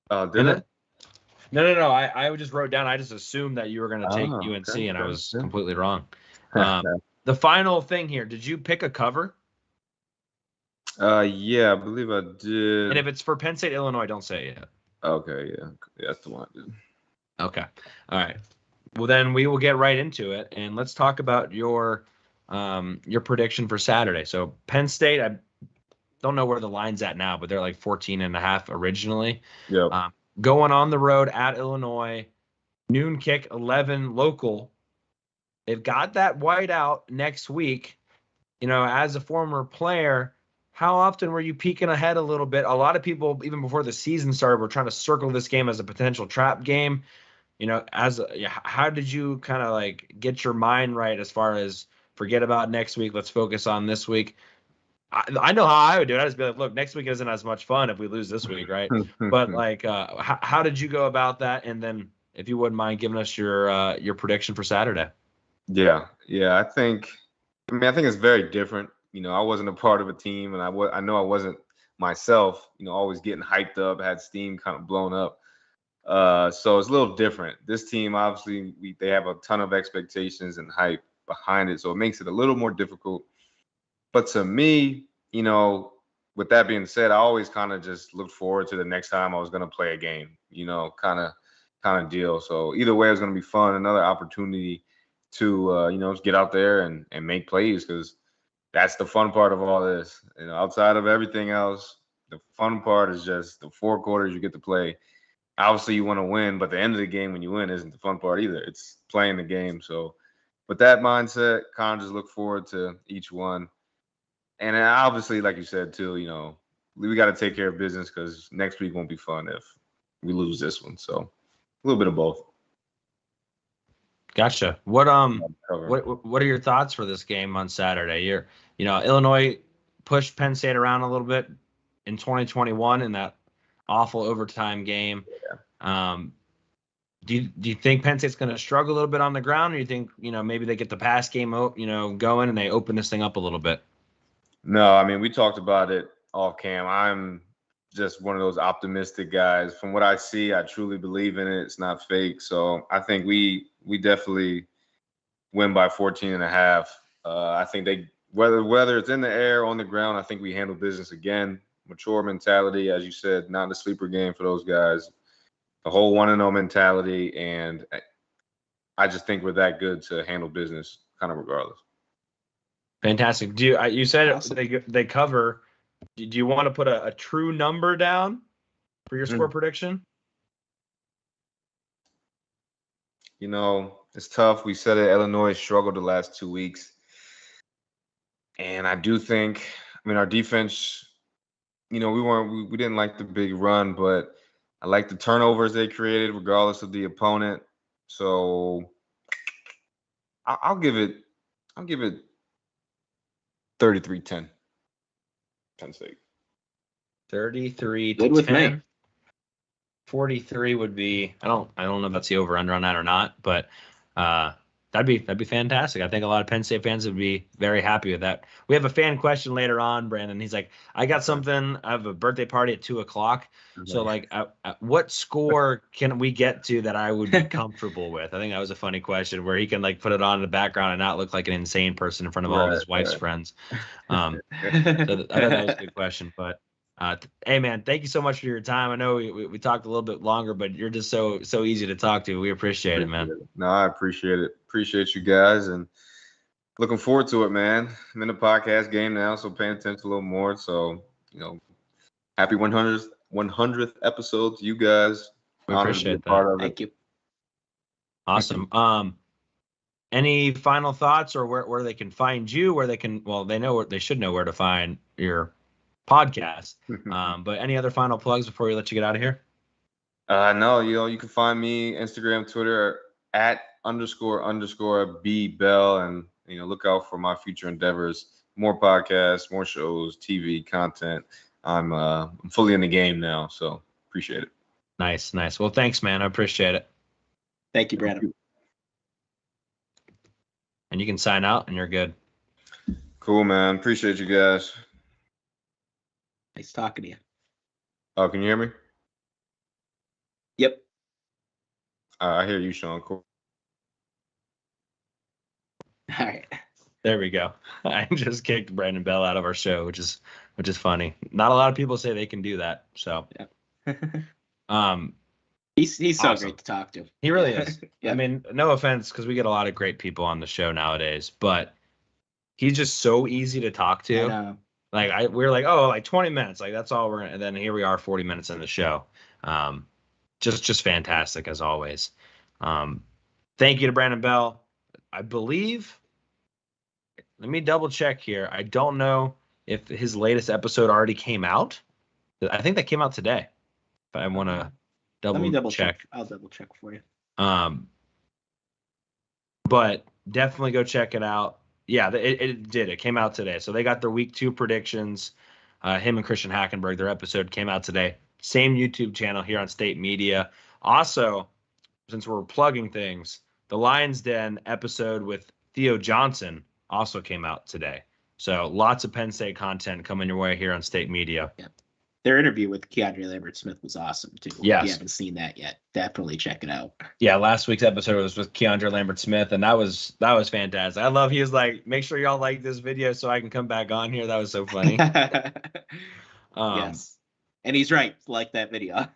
Did it? No. I just wrote down. I just assumed that you were going to take UNC, and I was completely wrong. The final thing here. Did you pick a cover? Yeah, I believe I did. And if it's for Penn State, Illinois, don't say it yet. Okay, yeah, that's the one I did. Okay, all right. Well, then we will get right into it, and let's talk about your prediction for Saturday. So Penn State, I don't know where the line's at now, but they're like 14.5 originally. Yeah. Going on the road at Illinois, noon kick, 11 local. They've got that whiteout next week. As a former player, how often were you peeking ahead a little bit? A lot of people, even before the season started, were trying to circle this game as a potential trap game. How did you kind of get your mind right as far as forget about next week, let's focus on this week? I know how I would do it. I'd just be like, look, next week isn't as much fun if we lose this week, right? But how did you go about that? And then if you wouldn't mind giving us your prediction for Saturday. Yeah. I think it's very different. I wasn't a part of a team, and I know I wasn't myself, always getting hyped up, had steam kind of blown up. So it's a little different. This team, obviously, they have a ton of expectations and hype behind it, so it makes it a little more difficult. But to me, with that being said, I always kind of just looked forward to the next time I was going to play a game, kind of deal. So either way, it's going to be fun, another opportunity to, get out there and make plays, because that's the fun part of all this. Outside of everything else, the fun part is just the 4 quarters you get to play. Obviously, you want to win, but the end of the game when you win isn't the fun part either. It's playing the game. So with that mindset, kind of just look forward to each one. And obviously, like you said, too, we got to take care of business, because next week won't be fun if we lose this one. So a little bit of both. Gotcha. What are your thoughts for this game on Saturday? Illinois pushed Penn State around a little bit in 2021 in that awful overtime game. Yeah. Do you think Penn State's going to struggle a little bit on the ground, or you think maybe they get the pass game going and they open this thing up a little bit? No, I mean, we talked about it off cam. I'm just one of those optimistic guys. From what I see, I truly believe in it. It's not fake. So I think we definitely win by 14.5. I think whether it's in the air or on the ground, I think we handle business again. Mature mentality, as you said, not a sleeper game for those guys. The whole 1-0 mentality, and I just think we're that good to handle business, kind of regardless. Fantastic. You said awesome. They cover. Do you want to put a true number down for your score prediction? It's tough. We said it. Illinois struggled the last 2 weeks, and I do think, our defense. We didn't like the big run, but I like the turnovers they created, regardless of the opponent. So I'll give it 33-10. Penn State. 33-10. Good with me. 43 would be. I don't know if that's the over under on that or not, but that'd be fantastic. I think a lot of Penn State fans would be very happy with that. We have a fan question later on, Brandon. He's like, I got something. I have a birthday party at 2:00. So what score can we get to that I would be comfortable with? I think that was a funny question where he can put it on in the background and not look like an insane person in front of all of his wife's friends. So I thought that was a good question, but hey man, thank you so much for your time. I know we talked a little bit longer, but you're just so easy to talk to. We appreciate it, man. No, I appreciate it. Appreciate you guys, and looking forward to it, man. I'm in the podcast game now, so paying attention a little more. So, happy 100th episode to you guys. We appreciate that. Thank you. Awesome. Any final thoughts, or where they can find you? They should know where to find your podcast. But any other final plugs before we let you get out of here? No, you can find me Instagram, Twitter at __B Bell, and look out for my future endeavors. More podcasts, more shows, TV content. I'm fully in the game now, so appreciate it. Nice. Well, thanks, man. I appreciate it. Thank you, Brandon. And you can sign out, and you're good. Cool, man. Appreciate you guys. Nice talking to you. Oh, can you hear me? Yep. I hear you, Shawn Cory. All right. There we go. I just kicked Brandon Bell out of our show, which is funny. Not a lot of people say they can do that. So, yeah. He's so awesome. Great to talk to. He really is. Yeah. I mean, no offense, because we get a lot of great people on the show nowadays, but he's just so easy to talk to. I know. We're like 20 minutes, that's all we're gonna. And then here we are, 40 minutes in the show. Just fantastic as always. Thank you to Brandon Bell. I believe. Let me double check here. I don't know if his latest episode already came out. I think that came out today. If I want to double check. I'll double check for you. But definitely go check it out. Yeah, it did. It came out today. So they got their week 2 predictions. Him and Christian Hackenberg, their episode came out today. Same YouTube channel here on State Media. Also, since we're plugging things, the Lions Den episode with Theo Johnson also came out today. So lots of Penn State content coming your way here on State Media. Yeah. Their interview with Keandre Lambert-Smith was awesome, too. Yes. If you haven't seen that yet, definitely check it out. Yeah, last week's episode was with Keandre Lambert-Smith, and that was fantastic. I love he was like, make sure y'all like this video so I can come back on here. That was so funny. Yes. And he's right. Like that video.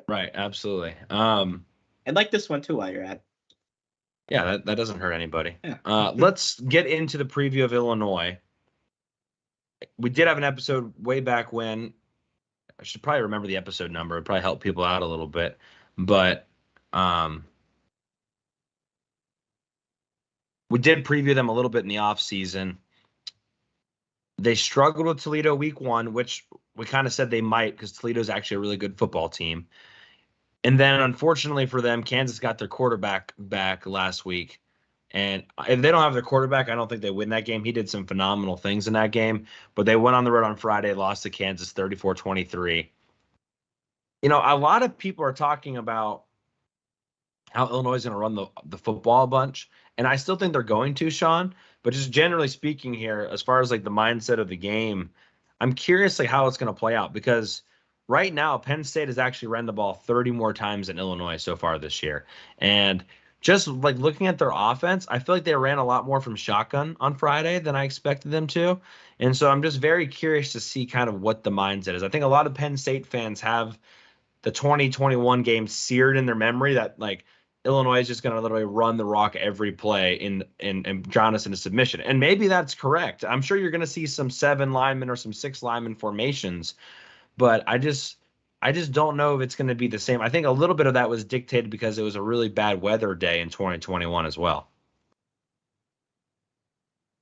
Right, absolutely. And like this one, too, while you're at. Yeah, that doesn't hurt anybody. Yeah. Let's get into the preview of Illinois. We did have an episode way back when. I should probably remember the episode number. It'd probably help people out a little bit. But we did preview them a little bit in the off season. They struggled with Toledo week 1, which we kind of said they might because Toledo's actually a really good football team. And then, unfortunately for them, Kansas got their quarterback back last week. And if they don't have their quarterback, I don't think they win that game. He did some phenomenal things in that game, but they went on the road on Friday, lost to Kansas 34-23. You know, a lot of people are talking about how Illinois is going to run the football a bunch, and I still think they're going to, Shawn. But just generally speaking here, as far as like the mindset of the game, I'm curious like how it's going to play out because right now Penn State has actually ran the ball 30 more times than Illinois so far this year, and just like looking at their offense, I feel like they ran a lot more from shotgun on Friday than I expected them to. And so I'm just very curious to see kind of what the mindset is. I think a lot of Penn State fans have the 2021 game seared in their memory that like Illinois is just going to literally run the rock every play and drown us into submission. And maybe that's correct. I'm sure you're going to see some 7 linemen or some 6 lineman formations, but I just don't know if it's going to be the same. I think a little bit of that was dictated because it was a really bad weather day in 2021 as well.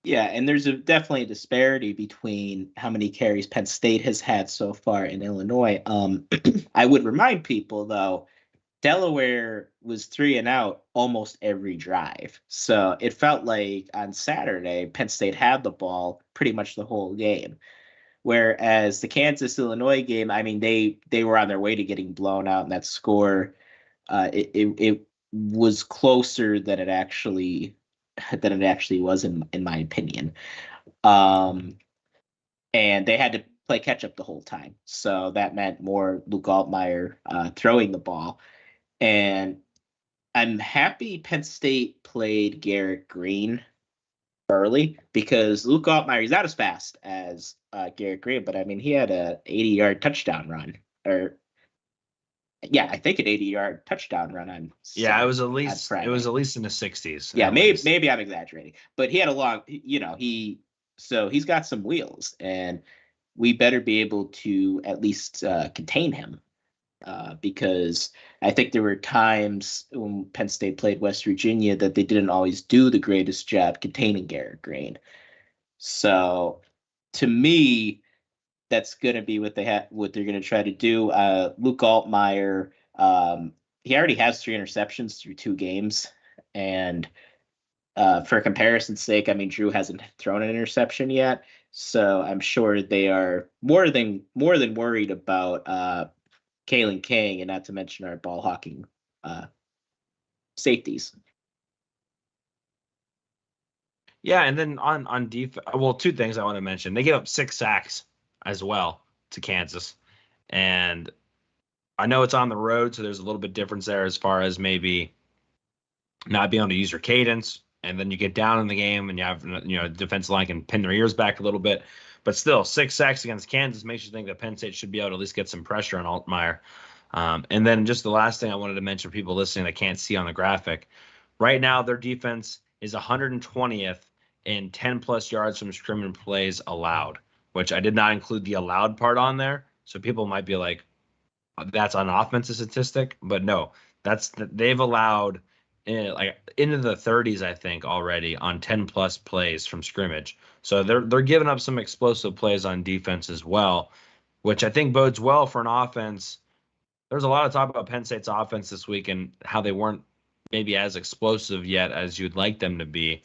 Yeah, and there's definitely a disparity between how many carries Penn State has had so far in Illinois. I would remind people, though, Delaware was 3 and out almost every drive. So it felt like on Saturday, Penn State had the ball pretty much the whole game. Whereas the Kansas-Illinois game, I mean, they were on their way to getting blown out, and that score, it was closer than it actually was in my opinion. And they had to play catch up the whole time. So that meant more Luke Altmaier throwing the ball. And I'm happy Penn State played Garrett Green early because Luke Altmaier, he's not as fast as Garrett Green, but I mean, he had a 80-yard touchdown run I think an 80-yard touchdown run on. Yeah, it was at least in the 60s. Yeah, maybe I'm exaggerating, but he had a long, he's got some wheels, and we better be able to at least contain him because I think there were times when Penn State played West Virginia that they didn't always do the greatest job containing Garrett Green. So to me, that's going to be what they're going to try to do. Luke Altmaier, he already has 3 interceptions through 2 games. And for comparison's sake, I mean, Drew hasn't thrown an interception yet. So I'm sure they are more than worried about Kane, and not to mention our ball hawking safeties. Yeah, and then on defense, well, 2 things I want to mention. They gave up 6 sacks as well to Kansas. And I know it's on the road, so there's a little bit difference there as far as maybe not being able to use your cadence. And then you get down in the game and you have, defensive line can pin their ears back a little bit. But still, 6 sacks against Kansas makes you think that Penn State should be able to at least get some pressure on Altmaier. And then just the last thing I wanted to mention for people listening that can't see on the graphic. Right now, their defense is 120th in 10-plus yards from scrimmage plays allowed, which I did not include the allowed part on there. So people might be like, that's an offensive statistic. But no, they've allowed into the 30s, I think, already on 10-plus plays from scrimmage. So they're giving up some explosive plays on defense as well, which I think bodes well for an offense. There's a lot of talk about Penn State's offense this week and how they weren't maybe as explosive yet as you'd like them to be.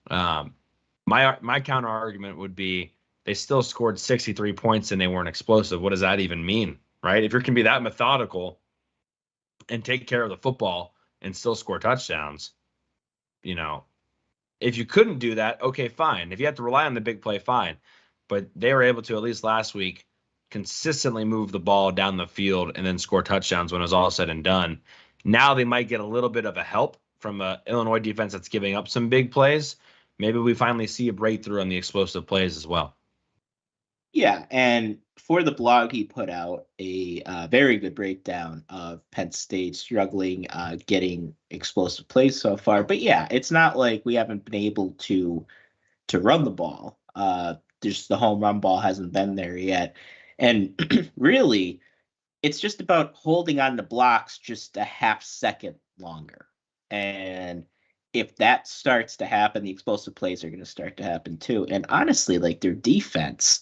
My counter argument would be they still scored 63 points and they weren't explosive. What does that even mean, right? If you're going to be that methodical and take care of the football and still score touchdowns, if you couldn't do that, okay, fine. If you have to rely on the big play, fine. But they were able to, at least last week, consistently move the ball down the field and then score touchdowns when it was all said and done. Now they might get a little bit of a help from an Illinois defense that's giving up some big plays. Maybe we finally see a breakthrough on the explosive plays as well. Yeah, and for the blog, he put out a very good breakdown of Penn State struggling getting explosive plays so far. But yeah, it's not like we haven't been able to run the ball. Just the home run ball hasn't been there yet. And really, it's just about holding on to blocks just a half second longer. And if that starts to happen, the explosive plays are going to start to happen too. And honestly, like their defense,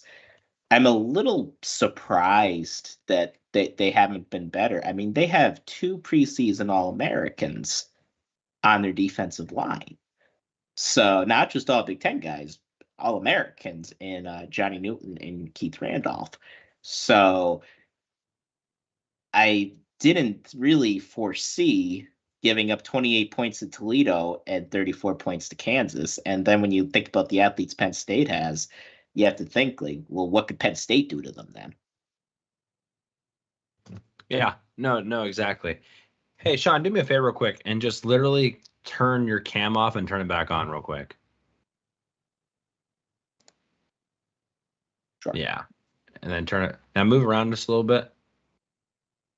I'm a little surprised that they haven't been better. I mean, they have 2 preseason All-Americans on their defensive line. So not just all Big Ten guys, all Americans in Johnny Newton and Keith Randolph. So I didn't really foresee giving up 28 points to Toledo and 34 points to Kansas. And then when you think about the athletes Penn State has, you have to think like, well, what could Penn State do to them then? Yeah, no, exactly. Hey, Shawn, do me a favor real quick and just literally turn your cam off and turn it back on real quick. Sure. Yeah. And then turn it. Now move around just a little bit.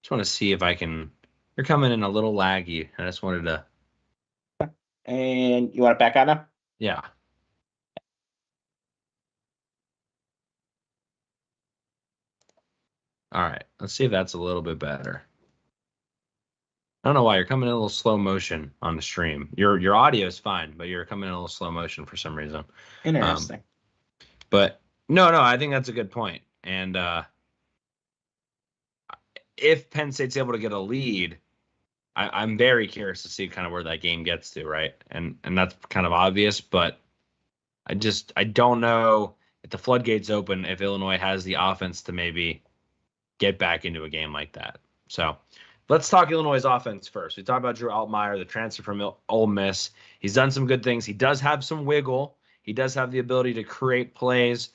Just want to see if I can. You're coming in a little laggy. I just wanted to. And you want it back on now? Yeah. All right. Let's see if that's a little bit better. I don't know why you're coming in a little slow motion on the stream. Your audio is fine, but you're coming in a little slow motion for some reason. Interesting. But no, I think that's a good point. And if Penn State's able to get a lead, I'm very curious to see kind of where that game gets to, right? And that's kind of obvious, but I don't know if the floodgates open, if Illinois has the offense to maybe get back into a game like that. So let's talk Illinois' offense first. We talked about Drew Altmaier, the transfer from Ole Miss. He's done some good things. He does have some wiggle. He does have the ability to create plays.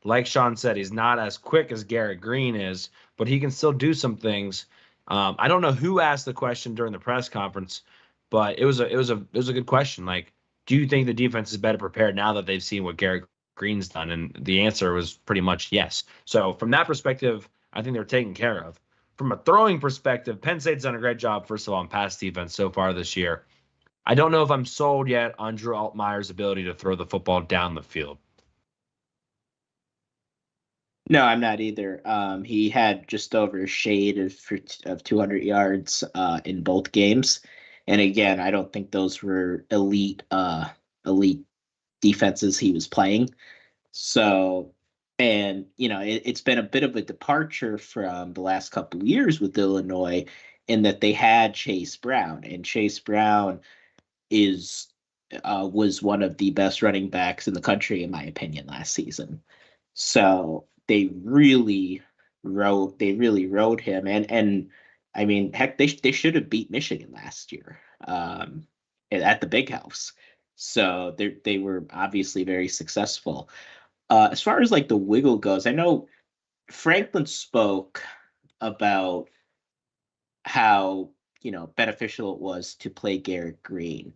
Like Shawn said, he's not as quick as Garrett Green is, but he can still do some things. I don't know who asked the question during the press conference, but it was a good question. Like, do you think the defense is better prepared now that they've seen what Garrett Green's done? And the answer was pretty much yes. So from that perspective, I think they're taken care of. From a throwing perspective, Penn State's done a great job, first of all, on pass defense so far this year. I don't know if I'm sold yet on Drew Altmaier's ability to throw the football down the field. No, I'm not either. He had just over a shade of 200 yards in both games. And again, I don't think those were elite defenses he was playing. So, and, it's been a bit of a departure from the last couple of years with Illinois in that they had Chase Brown. And Chase Brown was one of the best running backs in the country, in my opinion, last season. So they really rode him, and I mean, heck, they should have beat Michigan last year at the Big House. So they were obviously very successful. As far as like the wiggle goes, I know Franklin spoke about how beneficial it was to play Garrett Green,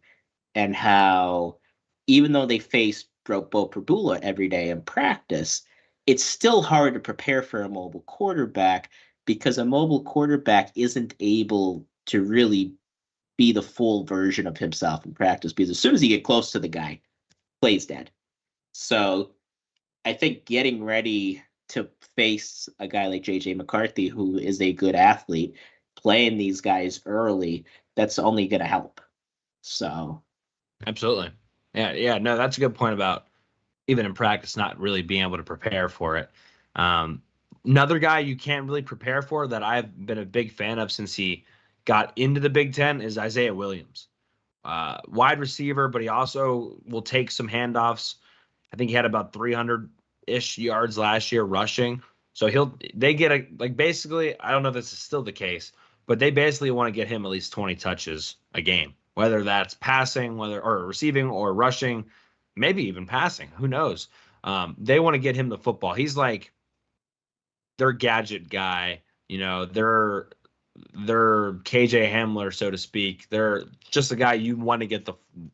and how even though they faced Bo Prabula every day in practice, it's still hard to prepare for a mobile quarterback because a mobile quarterback isn't able to really be the full version of himself in practice, because as soon as you get close to the guy, plays dead. So I think getting ready to face a guy like JJ McCarthy, who is a good athlete, playing these guys early, that's only going to help. So absolutely. Yeah, no, that's a good point about even in practice, not really being able to prepare for it. Another guy you can't really prepare for that I've been a big fan of since he got into the Big Ten is Isaiah Williams. Wide receiver, but he also will take some handoffs. I think he had about 300-ish yards last year rushing. So they get basically, I don't know if this is still the case, but they basically want to get him at least 20 touches a game, whether that's passing, or receiving or rushing. Maybe even passing. Who knows? They want to get him the football. He's like their gadget guy. They're KJ Hamler, so to speak. They're just a guy you want to get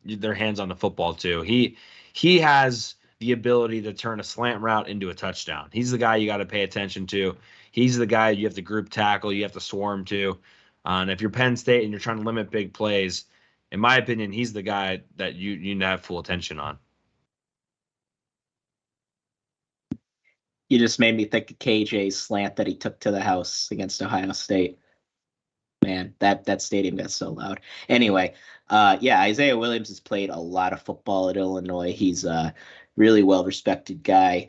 their hands on the football to. He has the ability to turn a slant route into a touchdown. He's the guy you got to pay attention to. He's the guy you have to group tackle. You have to swarm to. And if you're Penn State and you're trying to limit big plays, in my opinion, he's the guy that you need to have full attention on. You just made me think of KJ's slant that he took to the house against Ohio State. Man, that stadium got so loud. Anyway, Isaiah Williams has played a lot of football at Illinois. He's a really well-respected guy,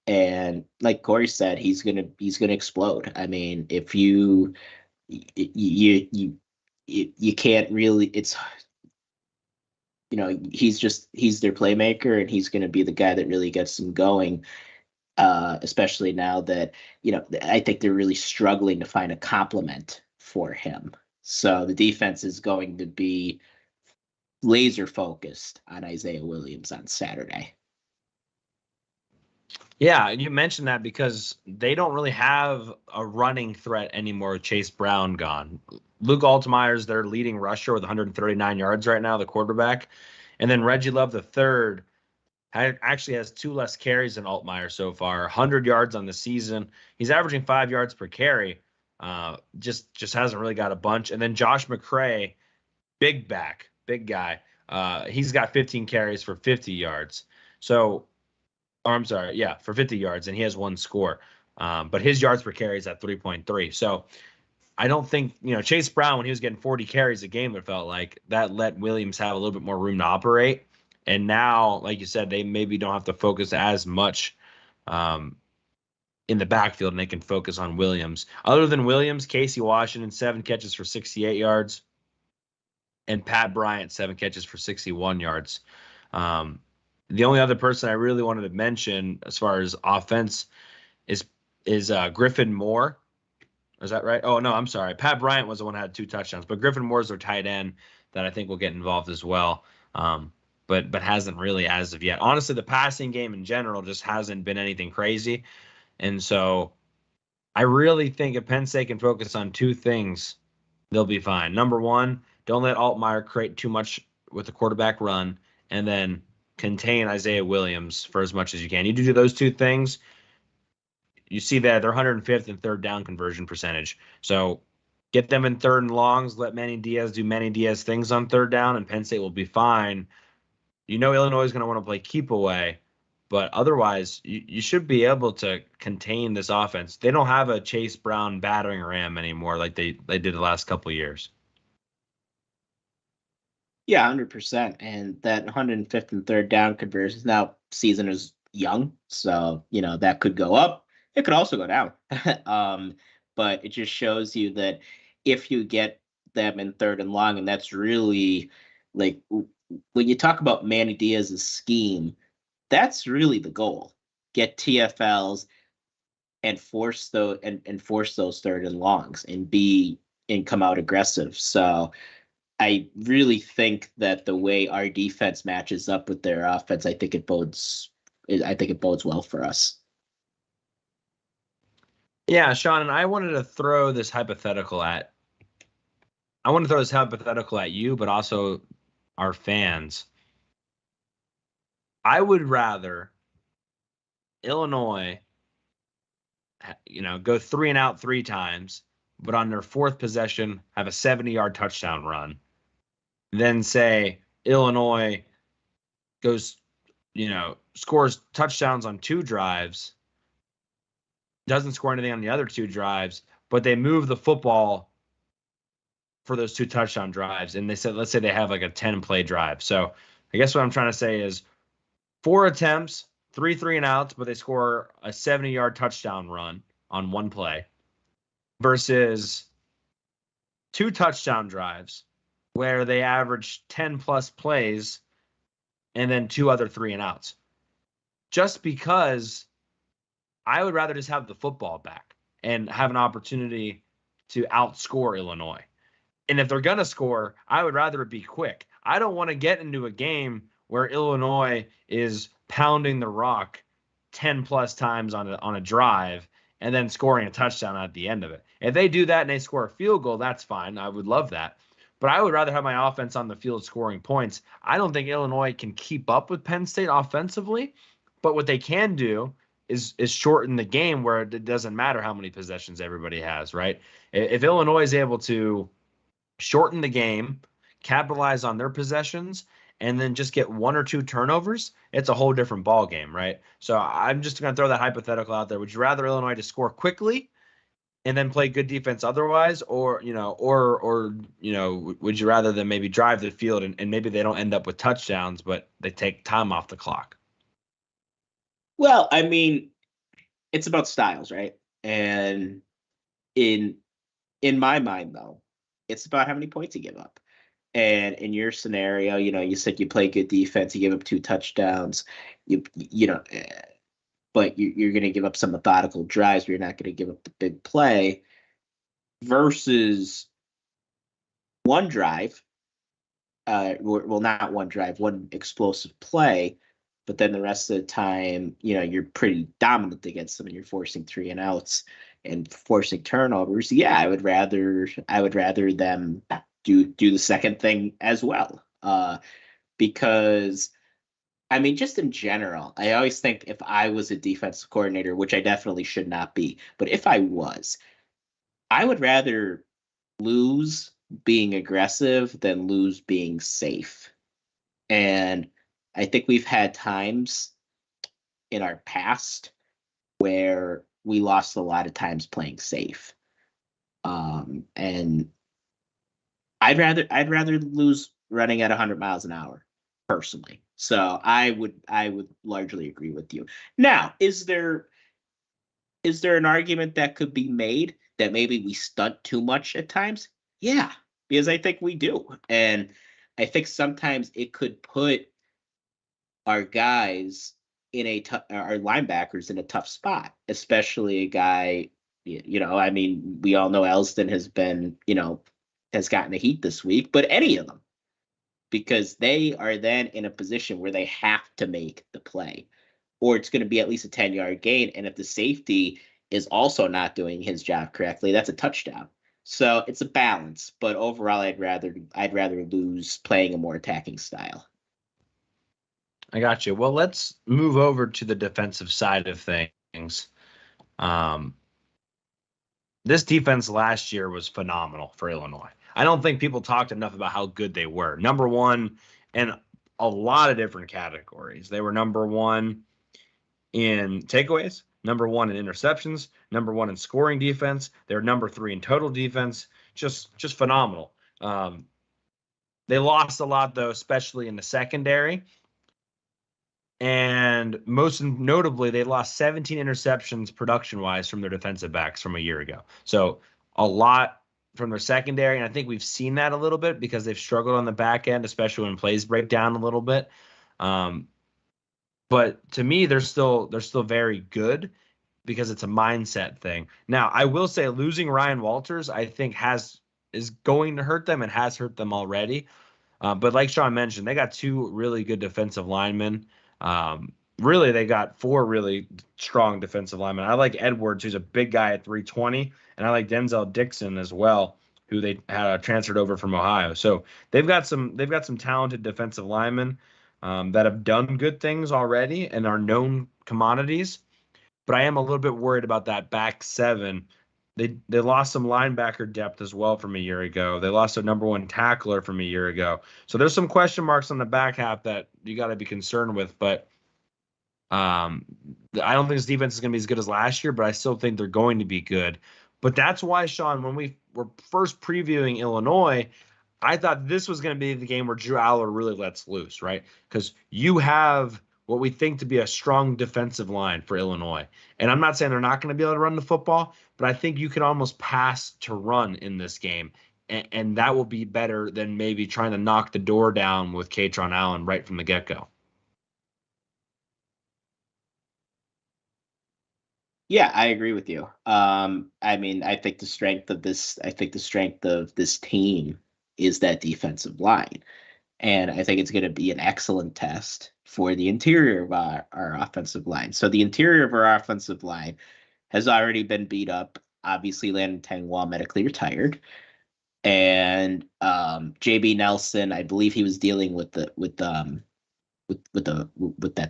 and like Cory said, he's gonna explode. I mean, if you can't really, he's their playmaker, and he's going to be the guy that really gets them going. Especially now that, I think they're really struggling to find a complement for him. So the defense is going to be laser focused on Isaiah Williams on Saturday. Yeah, you mentioned that because they don't really have a running threat anymore with Chase Brown gone. Luke Altmaier's their leading rusher with 139 yards right now, the quarterback. And then Reggie Love III actually has 2 less carries than Altmaier so far, 100 yards on the season. He's averaging 5 yards per carry. Just hasn't really got a bunch. And then Josh McCray, big guy. He's got 15 carries for 50 yards. So, I'm sorry, yeah, for 50 yards, and he has 1 score. But his yards per carry is at 3.3. So I don't think, Chase Brown, when he was getting 40 carries a game, it felt like that let Williams have a little bit more room to operate. And now, like you said, they maybe don't have to focus as much in the backfield, and they can focus on Williams. Other than Williams, Casey Washington, 7 catches for 68 yards, and Pat Bryant, 7 catches for 61 yards. The only other person I really wanted to mention as far as offense is Griffin Moore. Is that right? Oh, no, I'm sorry. Pat Bryant was the one who had 2 touchdowns, but Griffin Moore's their tight end that I think will get involved as well. But hasn't really as of yet. Honestly, the passing game in general just hasn't been anything crazy. And so I really think if Penn State can focus on 2 things, they'll be fine. Number 1, don't let Altmaier create too much with the quarterback run, and then contain Isaiah Williams for as much as you can. You do those 2 things, you see that they're 105th in third down conversion percentage. So get them in 3rd and longs, let Manny Diaz do Manny Diaz things on 3rd down, and Penn State will be fine. Illinois is going to want to play keep away, but otherwise you should be able to contain this offense. They don't have a Chase Brown battering ram anymore like they did the last couple of years. Yeah, 100%. And that 105th and 3rd down conversions, now season is young, so that could go up. It could also go down. But it just shows you that if you get them in 3rd and long, and that's really like, when you talk about Manny Diaz's scheme, that's really the goal. Get TFLs and force those 3rd and longs and come out aggressive. So I really think that the way our defense matches up with their offense, I think it bodes well for us. Yeah, Shawn, and I wanted to throw this hypothetical at you, but also our fans. I would rather Illinois, go 3 and out 3 times, but on their 4th possession have a 70-yard touchdown run, than say Illinois goes, scores touchdowns on 2 drives, doesn't score anything on the other 2 drives, but they move the football for those 2 touchdown drives. And let's say they have like a 10-play drive. So I guess what I'm trying to say is 4 attempts, 3 and outs, but they score a 70-yard touchdown run on 1 play, versus 2 touchdown drives where they average 10 plus plays and then 2 other 3 and outs. Just because I would rather just have the football back and have an opportunity to outscore Illinois. And if they're going to score, I would rather it be quick. I don't want to get into a game where Illinois is pounding the rock 10 plus times on a drive and then scoring a touchdown at the end of it. If they do that and they score a field goal, that's fine. I would love that. But I would rather have my offense on the field scoring points. I don't think Illinois can keep up with Penn State offensively, but what they can do is shorten the game where it doesn't matter how many possessions everybody has, right? If Illinois is able to shorten the game, capitalize on their possessions, and then just get 1 or 2 turnovers, it's a whole different ball game, right? So I'm just going to throw that hypothetical out there. Would you rather Illinois to score quickly and then play good defense otherwise, or would you rather them maybe drive the field and maybe they don't end up with touchdowns, but they take time off the clock? Well, I mean, it's about styles, right? And in my mind, though, it's about how many points you give up. And in your scenario, you said you play good defense, you give up 2 touchdowns, but you're going to give up some methodical drives, but you're not going to give up the big play versus one drive. Well, not one drive, one explosive play, but then the rest of the time, you're pretty dominant against them and you're forcing 3 and outs and forcing turnovers. Yeah, I would rather them do the second thing as well. Because I mean, just in general, I always think if I was a defensive coordinator, which I definitely should not be, but if I was, I would rather lose being aggressive than lose being safe. And I think we've had times in our past where we lost a lot of times playing safe. And I'd rather lose running at 100 miles an hour personally. So I would largely agree with you. Now, is there an argument that could be made that maybe we stunt too much at times? Yeah, because I think we do. And I think sometimes it could put our guys our linebackers in a tough spot, especially a guy, I mean, we all know Elston has been, has gotten the heat this week, but any of them, because they are then in a position where they have to make the play, or it's going to be at least a 10-yard gain. And if the safety is also not doing his job correctly, that's a touchdown. So it's a balance, but overall, I'd rather lose playing a more attacking style. I got you. Well, let's move over to the defensive side of things. This defense last year was phenomenal for Illinois. I don't think people talked enough about how good they were. Number one in a lot of different categories. They were number one in takeaways, number one in interceptions, number one in scoring defense. They're number 3 in total defense. Just phenomenal. They lost a lot, though, especially in the secondary. And most notably, they lost 17 interceptions production-wise from their defensive backs from a year ago. So a lot from their secondary, and I think we've seen that a little bit because they've struggled on the back end, especially when plays break down a little bit. But to me, they're still very good because it's a mindset thing. Now, I will say losing Ryan Walters, I think is going to hurt them and has hurt them already. But like Shawn mentioned, they got 2 really good defensive linemen. Really, they got 4 really strong defensive linemen. I like Edwards, who's a big guy at 320, and I like Denzel Dixon as well, who they had transferred over from Ohio. So they've got some talented defensive linemen that have done good things already and are known commodities. But I am a little bit worried about that back 7. They lost some linebacker depth as well from a year ago. They lost a number 1 tackler from a year ago. So there's some question marks on the back half that you got to be concerned with. But I don't think this defense is going to be as good as last year, but I still think they're going to be good. But that's why, Shawn, when we were first previewing Illinois, I thought this was going to be the game where Drew Aller really lets loose, right? Because you have what we think to be a strong defensive line for Illinois. And I'm not saying they're not going to be able to run the football, but I think you can almost pass to run in this game. And that will be better than maybe trying to knock the door down with Katron Allen right from the get-go. Yeah, I agree with you. I mean, I think the strength of this team is that defensive line. And I think it's going to be an excellent test for the interior of our offensive line. So the interior of our offensive line has already been beat up. Obviously, Landon Tangwall medically retired. And JB Nelson, I believe he was dealing with that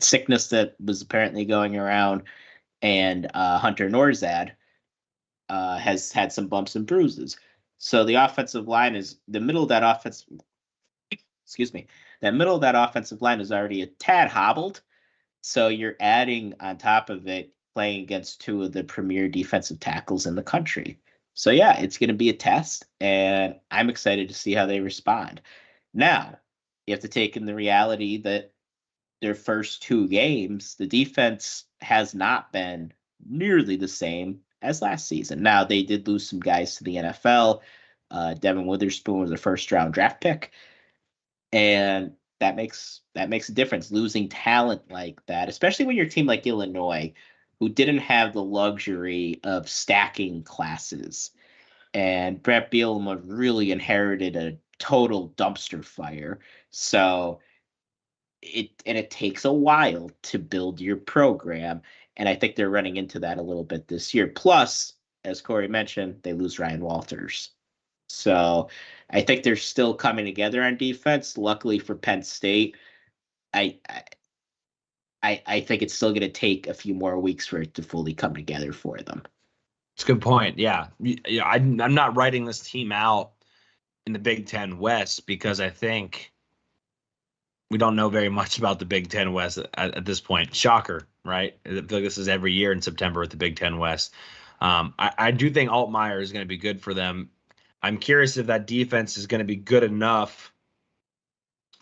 sickness that was apparently going around. And Hunter Norzad has had some bumps and bruises. So the offensive line is the middle of that offensive line is already a tad hobbled. So you're adding on top of it playing against 2 of the premier defensive tackles in the country. So yeah, it's going to be a test, and I'm excited to see how they respond. Now, you have to take in the reality that their first 2 games, the defense has not been nearly the same as last season. Now, they did lose some guys to the NFL. Devin Witherspoon was a first-round draft pick. And that makes a difference, losing talent like that, especially when you're a team like Illinois, who didn't have the luxury of stacking classes. And Brett Bielema really inherited a total dumpster fire. So it takes a while to build your program. And I think they're running into that a little bit this year. Plus, as Cory mentioned, they lose Ryan Walters. So I think they're still coming together on defense. Luckily for Penn State, I think it's still going to take a few more weeks for it to fully come together for them. It's a good point. Yeah. I'm not writing this team out in the Big Ten West because I think we don't know very much about the Big Ten West at this point. Shocker, right? I feel like this is every year in September with the Big Ten West. I do think Altmaier is going to be good for them. I'm curious if that defense is going to be good enough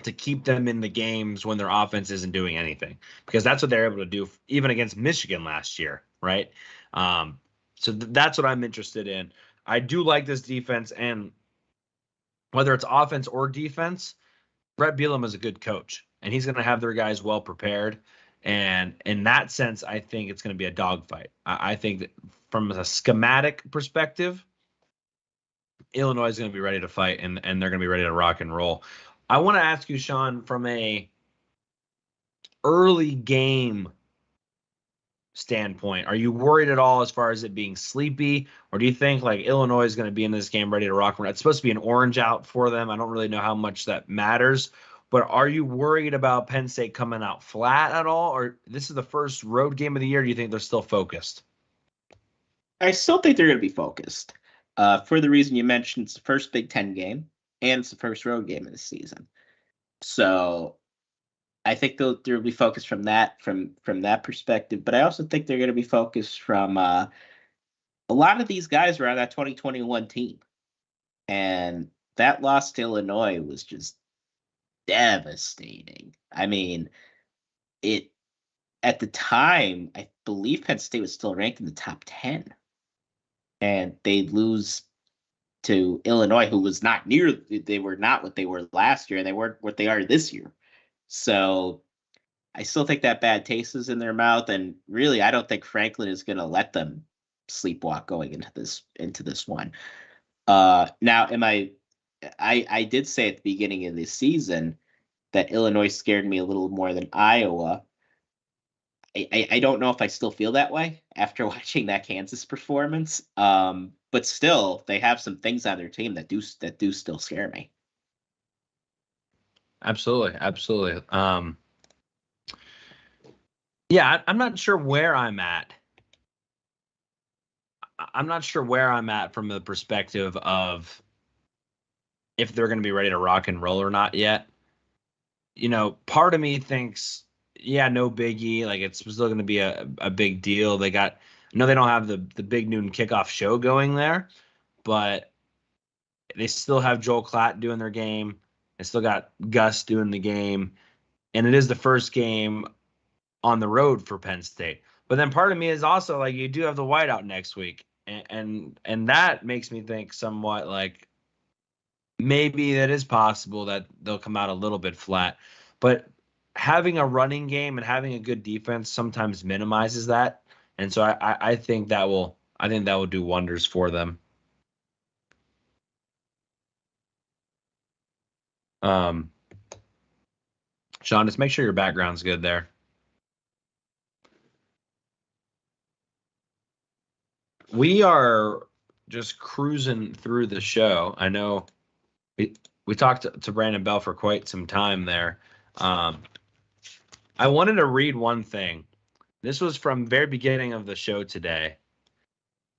to keep them in the games when their offense isn't doing anything, because that's what they're able to do even against Michigan last year, right? So that's what I'm interested in. I do like this defense, and whether it's offense or defense, Brett Bielema is a good coach, and he's going to have their guys well prepared. And in that sense, I think it's going to be a dogfight. I think that from a schematic perspective, Illinois is going to be ready to fight, and they're going to be ready to rock and roll. I want to ask you, Shawn, from a early game standpoint, are you worried at all as far as it being sleepy, or do you think like Illinois is going to be in this game ready to rock? It's supposed to be an orange out for them. I don't really know how much that matters, but are you worried about Penn State coming out flat at all, or this is the first road game of the year? Do you think they're still focused? I still think they're going to be focused. For the reason you mentioned, it's the first Big Ten game, and it's the first road game of the season. So I think they'll be focused from that perspective. But I also think they're going to be focused from a lot of these guys were on that 2021 team, and that loss to Illinois was just devastating. I mean, it at the time, I believe Penn State was still ranked in the top 10, and they lose to Illinois, who was not near. They were not what they were last year, and they weren't what they are this year. So I still think that bad taste is in their mouth, and really, I don't think Franklin is going to let them sleepwalk going into this one. Now, I did say at the beginning of this season that Illinois scared me a little more than Iowa. I don't know if I still feel that way after watching that Kansas performance. But still, they have some things on their team that do still scare me. Absolutely. Yeah, I'm not sure where I'm at. I'm not sure where I'm at from the perspective of if they're going to be ready to rock and roll or not yet. You know, part of me thinks, yeah, no biggie. Like, it's still going to be a big deal. I know they don't have the big noon kickoff show going there, but they still have Joel Klatt doing their game. They still got Gus doing the game. And it is the first game on the road for Penn State. But then part of me is also like, you do have the whiteout next week. And that makes me think somewhat like maybe that is possible that they'll come out a little bit flat. But having a running game and having a good defense sometimes minimizes that. And so I think that will do wonders for them. Shawn, just make sure your background's good there. We are just cruising through the show. I know we talked to Brandon Bell for quite some time there. I wanted to read one thing. This was from very beginning of the show today.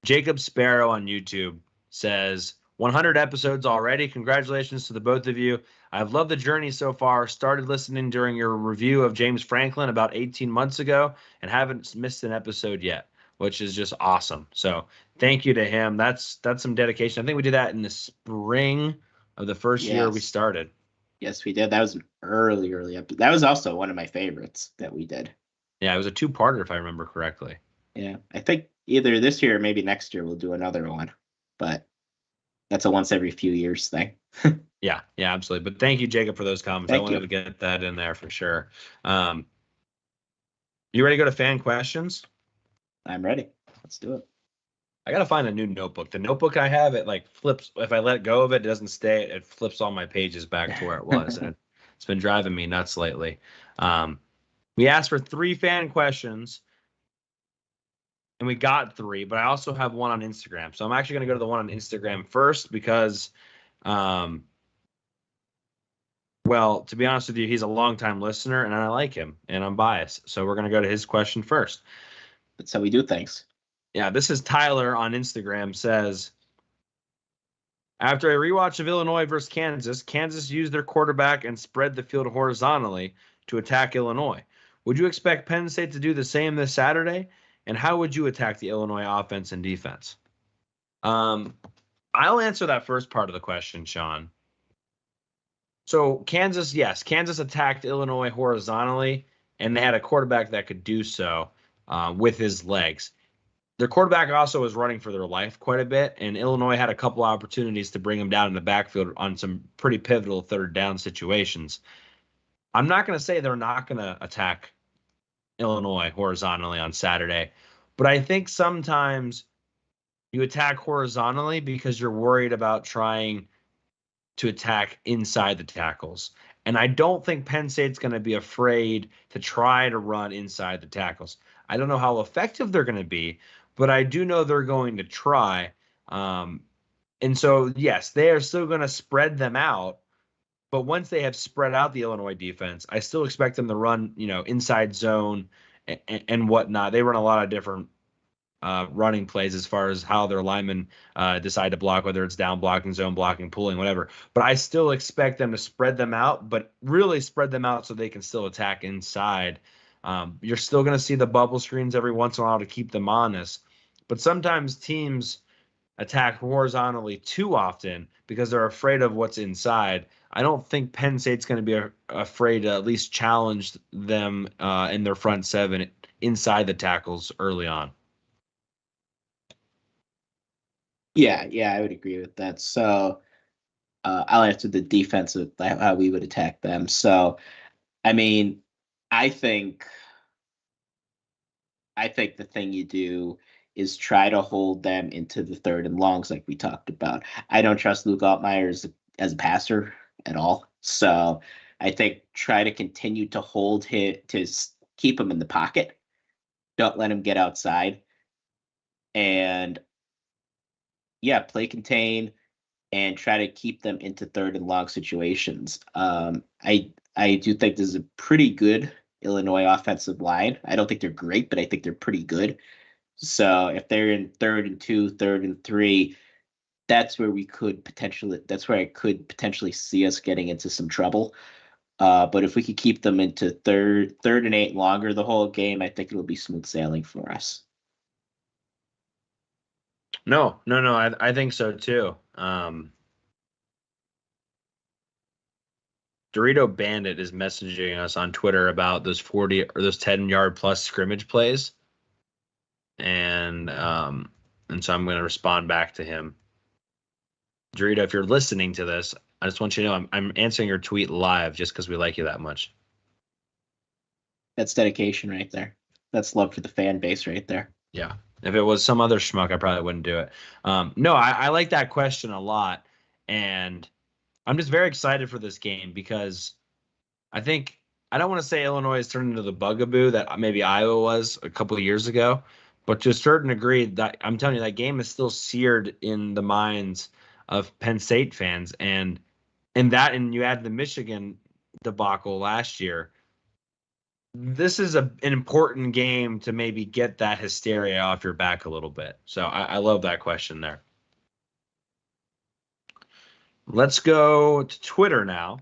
Jacob Sparrow on YouTube says, 100 episodes already. Congratulations to the both of you. I've loved the journey so far. Started listening during your review of James Franklin about 18 months ago and haven't missed an episode yet, which is just awesome. So thank you to him. That's some dedication. I think we did that in the spring of the first year we started. Yes, we did. That was an early episode. That was also one of my favorites that we did. Yeah, it was a two-parter if I remember correctly. Yeah, I think either this year or maybe next year we'll do another one, but that's a once every few years thing. Yeah, absolutely. But thank you, Jacob, for those comments. I wanted to get that in there for sure. You ready to go to fan questions? I'm ready. Let's do it. I got to find a new notebook. The notebook I have, it like flips. If I let go of it, it doesn't stay. It flips all my pages back to where it was. And it's been driving me nuts lately. We asked for 3 fan questions, and we got 3, but I also have one on Instagram. So I'm actually going to go to the one on Instagram first because, well, to be honest with you, he's a longtime listener, and I like him, and I'm biased. So we're going to go to his question first. That's how we do things. Yeah, this is Tyler on Instagram says, after a rewatch of Illinois versus Kansas, Kansas used their quarterback and spread the field horizontally to attack Illinois. Would you expect Penn State to do the same this Saturday? And how would you attack the Illinois offense and defense? I'll answer that first part of the question, Shawn. So Kansas attacked Illinois horizontally, and they had a quarterback that could do so with his legs. Their quarterback also was running for their life quite a bit, and Illinois had a couple opportunities to bring him down in the backfield on some pretty pivotal third down situations. I'm not going to say they're not going to attack Illinois horizontally on Saturday, but I think sometimes you attack horizontally because you're worried about trying to attack inside the tackles. And I don't think Penn State's going to be afraid to try to run inside the tackles. I don't know how effective they're going to be, but I do know they're going to try. And so, yes, they are still going to spread them out. But once they have spread out the Illinois defense, I still expect them to run, inside zone and whatnot. They run a lot of different running plays as far as how their linemen decide to block, whether it's down blocking, zone blocking, pulling, whatever. But I still expect them to spread them out, but really spread them out so they can still attack inside. You're still going to see the bubble screens every once in a while to keep them honest. But sometimes teams attack horizontally too often because they're afraid of what's inside. I don't think Penn State's going to be afraid to at least challenge them in their front seven inside the tackles early on. Yeah, I would agree with that. So I'll answer the defensive, how we would attack them. So, I mean, I think the thing you do is try to hold them into the third and longs like we talked about. I don't trust Luke Altmaier as a passer at all. So I think try to continue to hold him, to keep him in the pocket. Don't let him get outside. And play contain and try to keep them into third and long situations. I do think this is a pretty good Illinois offensive line. I don't think they're great, but I think they're pretty good. So if they're in 3rd and 2, 3rd and 3, that's where I could potentially see us getting into some trouble. But if we could keep them into third and 8 longer the whole game, I think it'll be smooth sailing for us. No, I think so too. Dorito Bandit is messaging us on Twitter about those 40 or those 10-yard plus scrimmage plays. And so I'm going to respond back to him. Dorito, if you're listening to this, I just want you to know I'm answering your tweet live just because we like you that much. That's dedication right there. That's love for the fan base right there. Yeah. If it was some other schmuck, I probably wouldn't do it. No, I like that question a lot. And I'm just very excited for this game because I don't want to say Illinois has turned into the bugaboo that maybe Iowa was a couple of years ago, but to a certain degree, that I'm telling you, that game is still seared in the minds of Penn State fans. And you add the Michigan debacle last year. This is an important game to maybe get that hysteria off your back a little bit. So I love that question there. Let's go to Twitter now.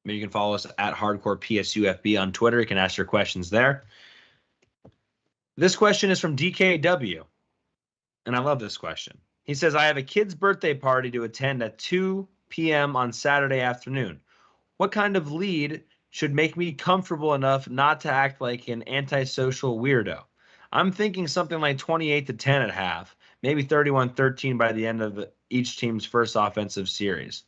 Maybe you can follow us at Hardcore PSU LB on Twitter. You can ask your questions there. This question is from DKW, and I love this question. He says, I have a kid's birthday party to attend at 2 p.m. on Saturday afternoon. What kind of lead should make me comfortable enough not to act like an antisocial weirdo? I'm thinking something like 28-10 at half, maybe 31-13 by the end of each team's first offensive series.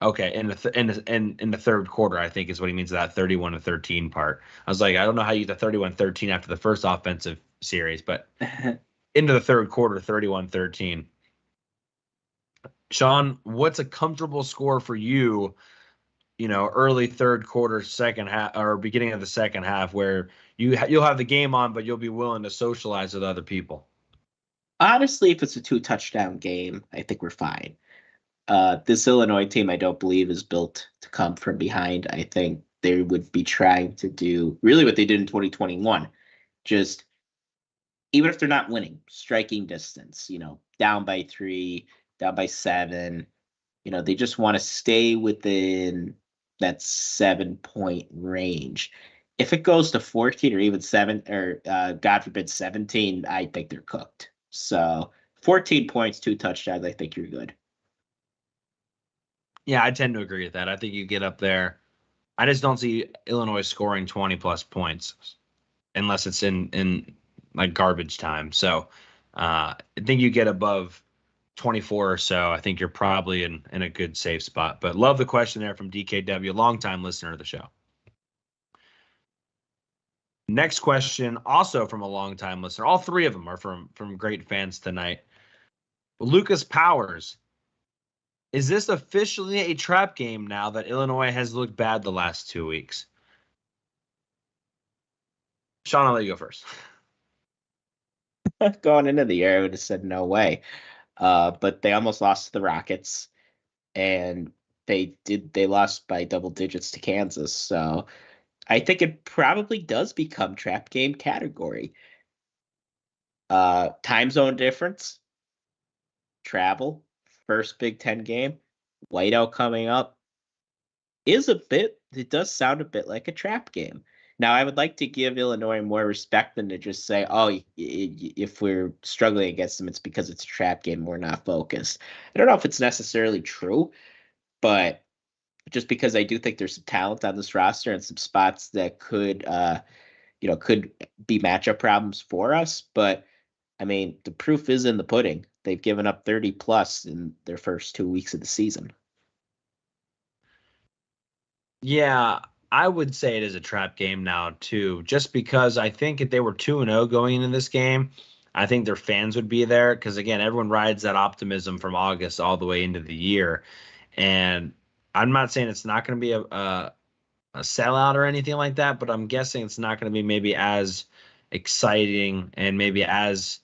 Okay, in the third quarter, I think is what he means, that 31-13 part. I was like, I don't know how you get the 31-13 after the first offensive series, but into the third quarter, 31-13. Shawn, what's a comfortable score for you, early third quarter, second half, or beginning of the second half, where you'll have the game on, but you'll be willing to socialize with other people? Honestly, if it's a 2-touchdown game, I think we're fine. This Illinois team, I don't believe, is built to come from behind. I think they would be trying to do really what they did in 2021. Just, even if they're not winning, striking distance, down by 3, down by 7, they just want to stay within that 7-point range. If it goes to 14 or even 7, or God forbid 17, I think they're cooked. So 14 points, 2 touchdowns, I think you're good. Yeah, I tend to agree with that. I think you get up there. I just don't see Illinois scoring 20 plus points unless it's in like garbage time. So I think you get above 24 or so. I think you're probably in a good safe spot. But love the question there from DKW, longtime listener of the show. Next question, also from a longtime listener. All three of them are from great fans tonight. Lucas Powers. Is this officially a trap game now that Illinois has looked bad the last 2 weeks? Shawn, I'll let you go first. Going into the year, I would have said no way. But they almost lost to the Rockets, and they lost by double digits to Kansas. So I think it probably does become trap game category. Time zone difference, travel, first Big Ten game, whiteout coming up, it does sound a bit like a trap game. Now, I would like to give Illinois more respect than to just say, oh, if we're struggling against them, it's because it's a trap game, we're not focused. I don't know if it's necessarily true, but just because I do think there's some talent on this roster and some spots that could be matchup problems for us. But, I mean, the proof is in the pudding. They've given up 30 plus in their first 2 weeks of the season. Yeah, I would say it is a trap game now, too, just because I think if they were 2-0 going into this game, I think their fans would be there because, again, everyone rides that optimism from August all the way into the year. And I'm not saying it's not going to be a sellout or anything like that, but I'm guessing it's not going to be maybe as exciting and maybe as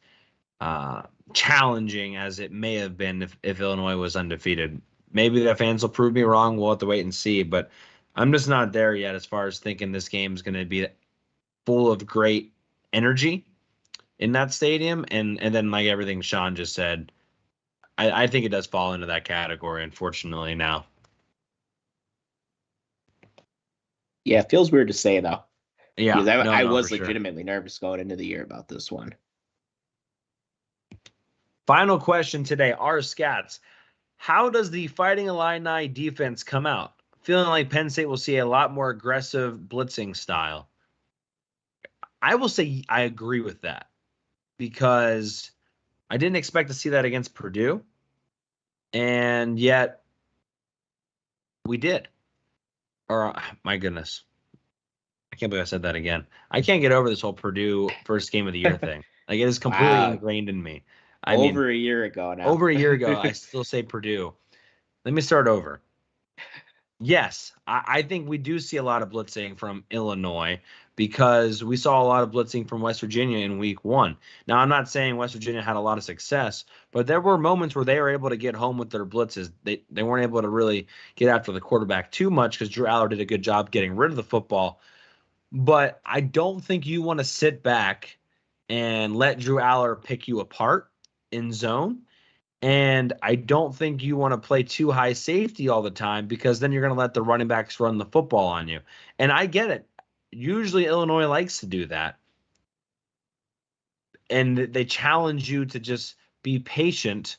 challenging as it may have been if Illinois was undefeated. Maybe the fans will prove me wrong. We'll have to wait and see, but I'm just not there yet as far as thinking this game is going to be full of great energy in that stadium. And then, like everything Shawn just said, I think it does fall into that category, unfortunately, now. Yeah, it feels weird to say, though. Yeah, because I was legitimately nervous going into the year about this one. Final question today, our Scats. How does the Fighting Illini defense come out? Feeling like Penn State will see a lot more aggressive blitzing style. I will say I agree with that because I didn't expect to see that against Purdue, and yet we did. Or, my goodness. I can't believe I said that again. I can't get over this whole Purdue first game of the year thing. Like, it is completely ingrained in me. Over a year ago now. Over a year ago, I still say Purdue. Let me start over. Yes, I think we do see a lot of blitzing from Illinois because we saw a lot of blitzing from West Virginia in week 1. Now, I'm not saying West Virginia had a lot of success, but there were moments where they were able to get home with their blitzes. They weren't able to really get after the quarterback too much because Drew Aller did a good job getting rid of the football. But I don't think you want to sit back and let Drew Aller pick you apart in zone. And I don't think you want to play too high safety all the time because then you're going to let the running backs run the football on you. And I get it. Usually Illinois likes to do that. And they challenge you to just be patient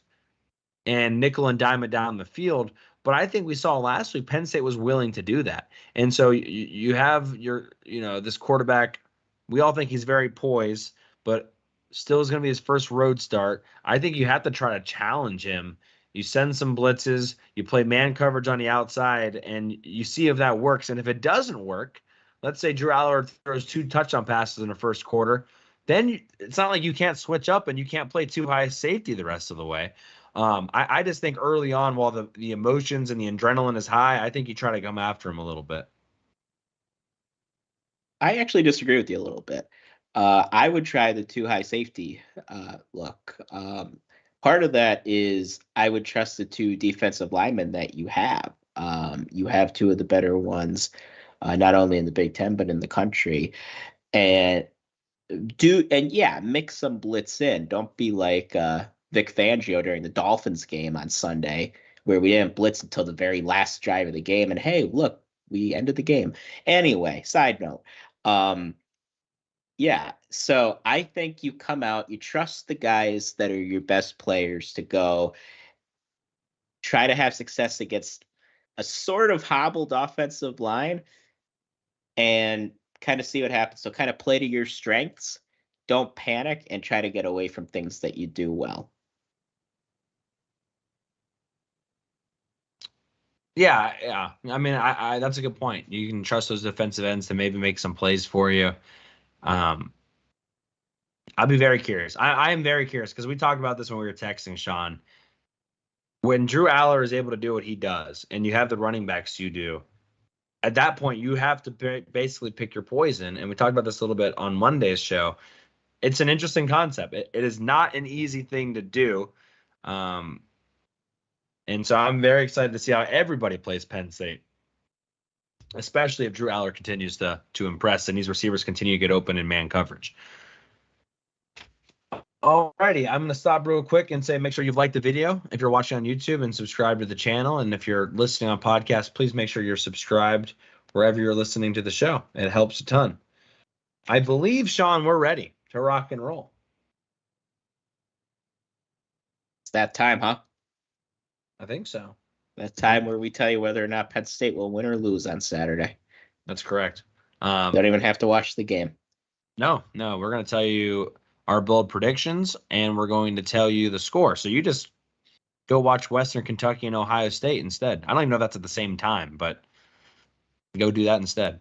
and nickel and dime it down the field. But I think we saw last week Penn State was willing to do that. And so you have this quarterback. We all think he's very poised, but still is going to be his first road start. I think you have to try to challenge him, You send some blitzes, you play man coverage on the outside, and you see if that works. And if it doesn't work, let's say Drew Aller throws 2 touchdown passes in the first quarter, then it's not like you can't switch up and you can't play too high safety the rest of the way. I just think early on, while the emotions and the adrenaline is high, I think you try to come after him a little bit. I actually disagree with you a little bit. I would try the 2 high safety look. Part of that is I would trust the 2 defensive linemen that you have. You have 2 of the better ones, not only in the Big Ten, but in the country. And mix some blitz in. Don't be like Vic Fangio during the Dolphins game on Sunday, where we didn't blitz until the very last drive of the game. And hey, look, we ended the game. Anyway, side note. So I think you come out, you trust the guys that are your best players to go try to have success against a sort of hobbled offensive line and kind of see what happens. So kind of play to your strengths. Don't panic and try to get away from things that you do well. Yeah. I mean, I that's a good point. You can trust those defensive ends to maybe make some plays for you. I'll be very curious. I am very curious because we talked about this when we were texting, Shawn. When Drew Aller is able to do what he does, and you have the running backs you do, at that point you have to basically pick your poison. And we talked about this a little bit on Monday's show. It's an interesting concept. It is not an easy thing to do. And so I'm very excited to see how everybody plays Penn State, especially if Drew Aller continues to impress and these receivers continue to get open in man coverage. Alrighty, I'm going to stop real quick and say make sure you've liked the video if you're watching on YouTube and subscribe to the channel. And if you're listening on podcast, please make sure you're subscribed wherever you're listening to the show. It helps a ton. I believe, Shawn, we're ready to rock and roll. It's that time, huh? I think so. That time where we tell you whether or not Penn State will win or lose on Saturday. That's correct. Don't even have to watch the game. No, we're going to tell you our bold predictions, and we're going to tell you the score. So you just go watch Western Kentucky and Ohio State instead. I don't even know if that's at the same time, but go do that instead.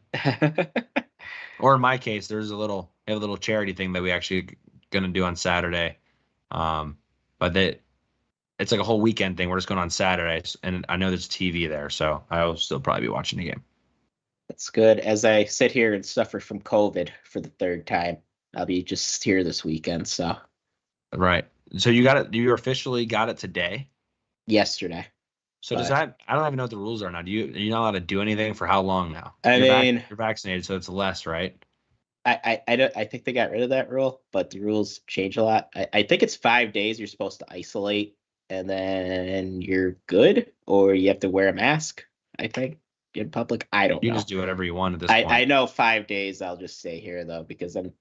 Or in my case, we have a little charity thing that we actually going to do on Saturday. But it's like a whole weekend thing. We're just going on Saturdays, and I know there's TV there, so I'll still probably be watching the game. That's good. As I sit here and suffer from COVID for the 3rd time, I'll be just here this weekend. So, right. So you got it. You officially got it today. Yesterday. So does that? I don't even know what the rules are now. Are you not allowed to do anything for how long now? You're vaccinated, so it's less, right? I think they got rid of that rule, but the rules change a lot. I think it's 5 days you're supposed to isolate, and then you're good, or you have to wear a mask. I think in public. I don't know. You just do whatever you want at this point. I know 5 days. I'll just stay here though because I'm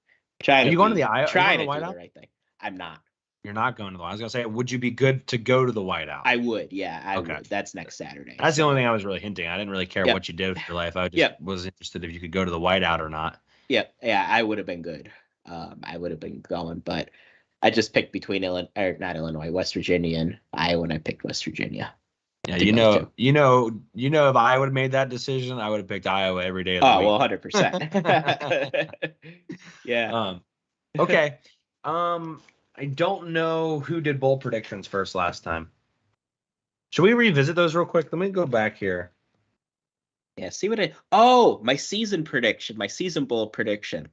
trying. Are you going to the Iowa? Trying to do the right thing. I'm not. You're not going to the. I was gonna say, would you be good to go to the Whiteout? I would. Yeah, I would. That's next Saturday. That's the only thing I was really hinting. I didn't really care what you did with your life. I just was interested if you could go to the Whiteout or not. Yeah, I would have been good. I would have been going, but I just picked between West Virginia and Iowa, and I picked West Virginia. Yeah, you know, if I would have made that decision, I would have picked Iowa every day of the week. Well, 100%. Yeah. Okay. I don't know who did bowl predictions first last time. Should we revisit those real quick? Let me go back here. Yeah, see what my season prediction, my season bowl prediction.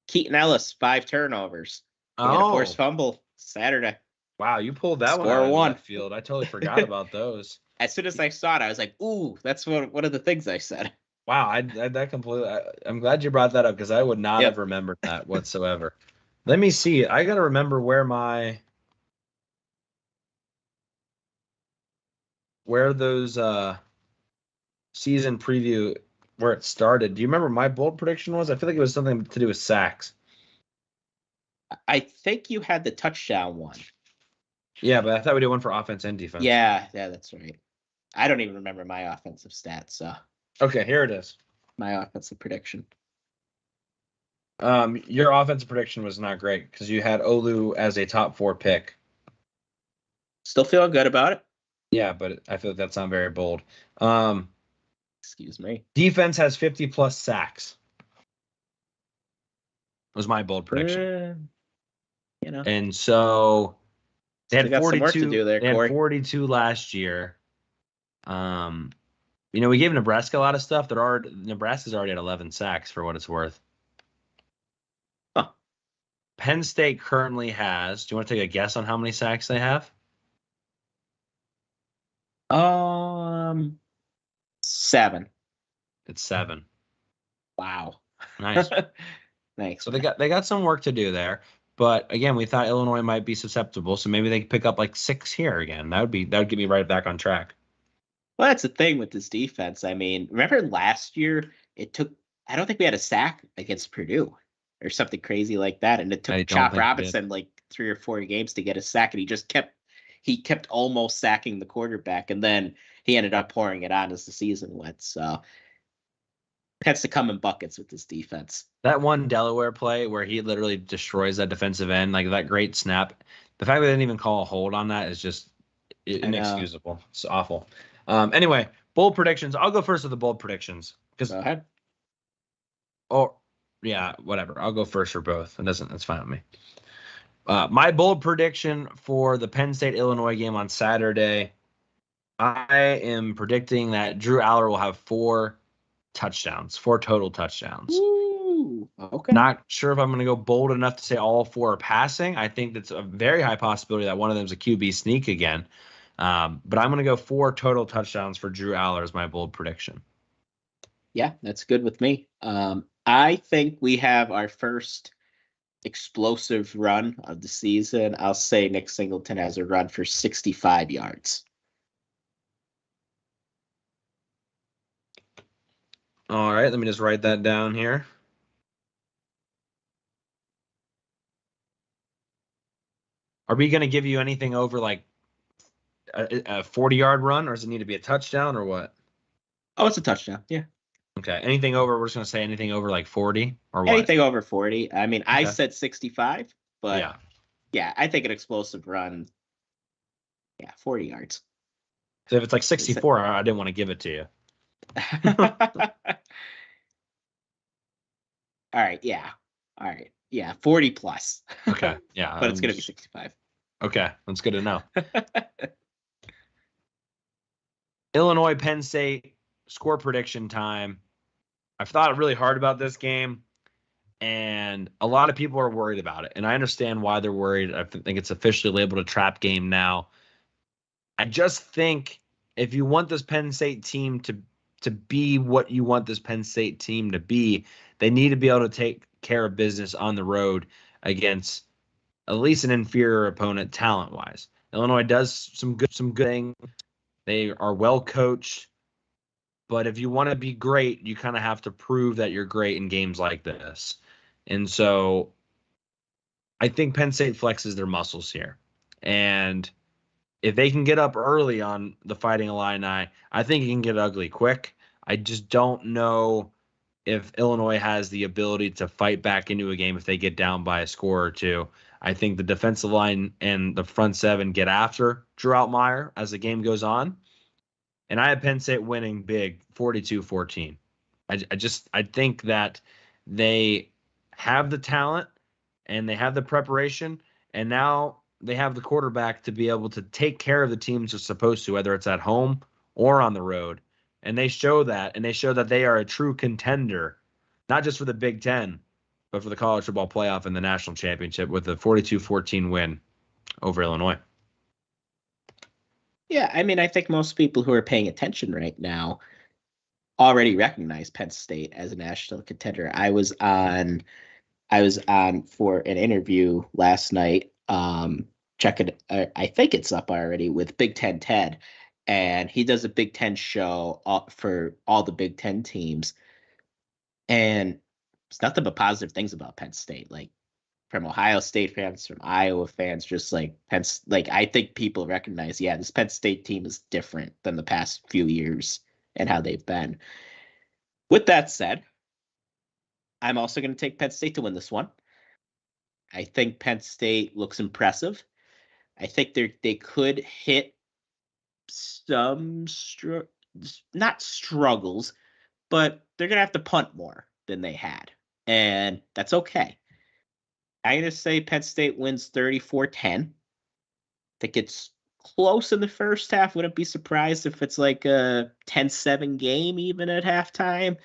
Keaton Ellis, 5 turnovers. A forced fumble Saturday. Wow, you pulled that one out of left field. I totally forgot about those. As soon as I saw it, I was like, "Ooh, that's one of the things I said." Wow, I'm glad you brought that up because I would not have remembered that whatsoever. Let me see. I got to remember where those season preview where it started. Do you remember my bold prediction was? I feel like it was something to do with sacks. I think you had the touchdown one. Yeah, but I thought we did one for offense and defense. Yeah, that's right. I don't even remember my offensive stats. So okay, here it is. My offensive prediction. Your offensive prediction was not great because you had Olu as a top 4 pick. Still feeling good about it. Yeah, but I feel like that's not very bold. Excuse me. Defense has 50 plus sacks. Was my bold prediction. And so they had 42. Some work to do there, they had 42 last year. We gave Nebraska a lot of stuff. Nebraska's already at 11 sacks for what it's worth. Huh. Penn State currently has. Do you want to take a guess on how many sacks they have? 7. It's 7. Wow. Nice. Thanks. So they got some work to do there. But again, we thought Illinois might be susceptible, so maybe they could pick up like 6 here again. That would get me right back on track. Well, that's the thing with this defense. I mean, remember last year I don't think we had a sack against Purdue or something crazy like that, and it took Chop Robinson like 3 or 4 games to get a sack, and he kept almost sacking the quarterback, and then he ended up pouring it on as the season went. So it has to come in buckets with this defense. That one Delaware play where he literally destroys that defensive end, like that great snap. The fact that they didn't even call a hold on that is just inexcusable. It's awful. Anyway, bold predictions. I'll go first with the bold predictions. Go ahead. Oh, yeah, whatever. I'll go first for both. That's fine with me. My bold prediction for the Penn State-Illinois game on Saturday, I am predicting that Drew Aller will have 4 total touchdowns. Ooh, okay. Not sure if I'm going to go bold enough to say all 4 are passing. I think that's a very high possibility that one of them is a QB sneak again. But I'm going to go 4 total touchdowns for Drew Aller as my bold prediction. Yeah, that's good with me. I think we have our first explosive run of the season. I'll say Nick Singleton has a run for 65 yards. All right, let me just write that down here. Are we going to give you anything over like a 40-yard run, or does it need to be a touchdown, or what? Oh, it's a touchdown. Yeah. Okay. Anything over? We're just going to say anything over like 40 or what? Anything over 40. I mean, okay. I said 65, but yeah, I think an explosive run. Yeah, 40 yards. So if it's like 64, I didn't want to give it to you. All right. Yeah. All right. Yeah. 40 plus. Okay. Yeah. But it's going to be 65. Okay. That's good to know. Illinois, Penn State, score prediction time. I've thought really hard about this game, and a lot of people are worried about it. And I understand why they're worried. I think it's officially labeled a trap game now. I just think if you want this Penn State team to be what you want this Penn State team to be, they need to be able to take care of business on the road against at least an inferior opponent talent-wise. Illinois does some good things. They are well coached. But if you want to be great, you kind of have to prove that you're great in games like this. And so I think Penn State flexes their muscles here. And if they can get up early on the Fighting Illini, I think it can get ugly quick. I just don't know if Illinois has the ability to fight back into a game if they get down by a score or 2. I think the defensive line and the front 7 get after Drew Altmaier as the game goes on. And I have Penn State winning big, 42-14. I think that they have the talent and they have the preparation, and now they have the quarterback to be able to take care of the teams they're supposed to, whether it's at home or on the road. And they show that, and they show that they are a true contender, not just for the Big Ten, but for the college football playoff and the national championship with a 42-14 win over Illinois. Yeah, I mean, I think most people who are paying attention right now already recognize Penn State as a national contender. I was on for an interview last night. Check it. I think it's up already with Big Ten Ted, and he does a Big Ten show for all the Big Ten teams, and it's nothing but positive things about Penn State. Like, from Ohio State fans, from Iowa fans, just like I think people recognize, yeah, this Penn State team is different than the past few years and how they've been. With that said, I'm also going to take Penn State to win this one. I think Penn State looks impressive. I think they could hit some not struggles, but they're going to have to punt more than they had. And that's okay. I'm going to say Penn State wins 34-10. I think it's close in the first half. Wouldn't be surprised if it's like a 10-7 game even at halftime.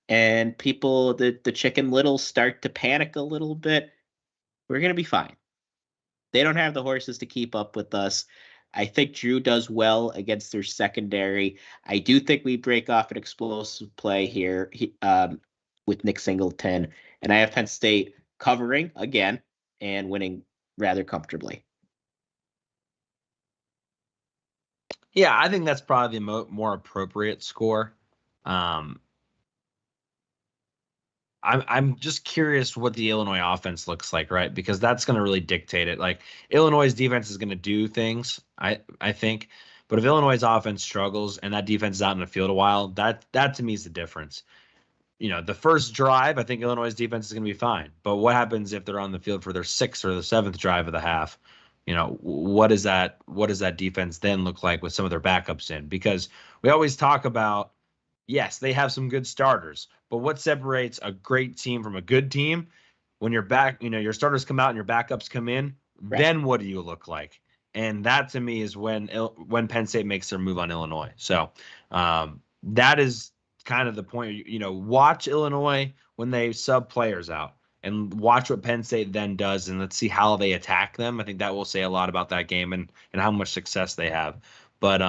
And people, the Chicken Littles start to panic a little bit. We're going to be fine. They don't have the horses to keep up with us. I think Drew does well against their secondary. I do think we break off an explosive play here with Nick Singleton. And I have Penn State covering again and winning rather comfortably. Yeah, I think that's probably the more appropriate score. I'm just curious what the Illinois offense looks like, right? Because that's going to really dictate it. Like Illinois' defense is going to do things, I think. But if Illinois' offense struggles and that defense is out in the field a while, that to me is the difference. The first drive, I think Illinois' defense is going to be fine. But what happens if they're on the field for their 6th or the 7th drive of the half? What does that defense then look like with some of their backups in? Because we always talk about, yes, they have some good starters, but what separates a great team from a good team? When your your starters come out and your backups come in, right. Then what do you look like? And that to me is when Penn State makes their move on Illinois. So that is kind of the point. Watch Illinois when they sub players out and watch what Penn State then does, and let's see how they attack them. I think that will say a lot about that game and how much success they have. But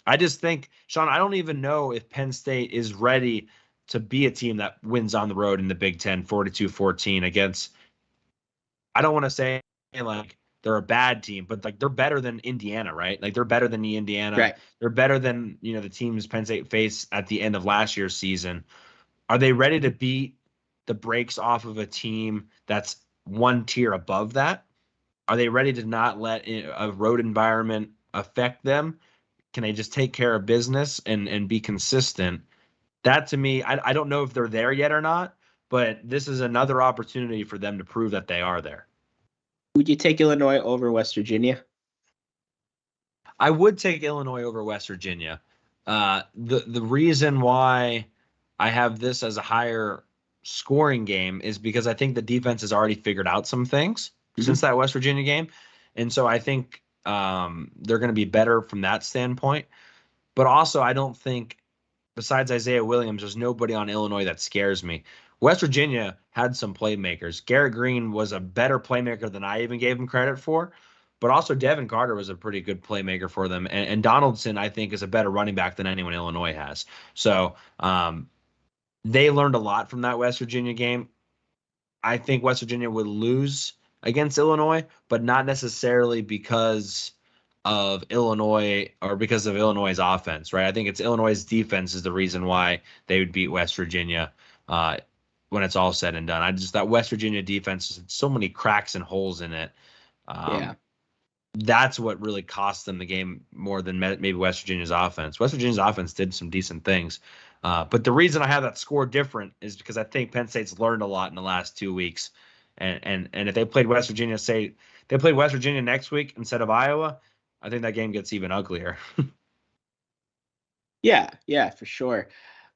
I just think, Shawn, I don't even know if Penn State is ready to be a team that wins on the road in the Big Ten 42-14 against, I don't want to say like they're a bad team, but like they're better than Indiana, right? Like they're better than the Indiana. Right. They're better than, the teams Penn State faced at the end of last year's season. Are they ready to beat the brakes off of a team that's one tier above that? Are they ready to not let a road environment affect them? Can they just take care of business and be consistent? That to me, I don't know if they're there yet or not, but this is another opportunity for them to prove that they are there. Would you take Illinois over West Virginia? I would take Illinois over West Virginia. The reason why I have this as a higher scoring game is because I think the defense has already figured out some things since that West Virginia game. And so I think they're going to be better from that standpoint. But also, I don't think, besides Isaiah Williams, there's nobody on Illinois that scares me. West Virginia had some playmakers. Garrett Green was a better playmaker than I even gave him credit for. But also Devin Carter was a pretty good playmaker for them. And Donaldson, I think, is a better running back than anyone Illinois has. So they learned a lot from that West Virginia game. I think West Virginia would lose against Illinois, but not necessarily because of Illinois or because of Illinois' offense, right? I think it's Illinois' defense is the reason why they would beat West Virginia when it's all said and done. That West Virginia defense has so many cracks and holes in it. That's what really cost them the game more than maybe West Virginia's offense. West Virginia's offense did some decent things. But the reason I have that score different is because I think Penn State's learned a lot in the last 2 weeks. And if they played West Virginia, say they played West Virginia next week instead of Iowa, I think that game gets even uglier. Yeah, for sure.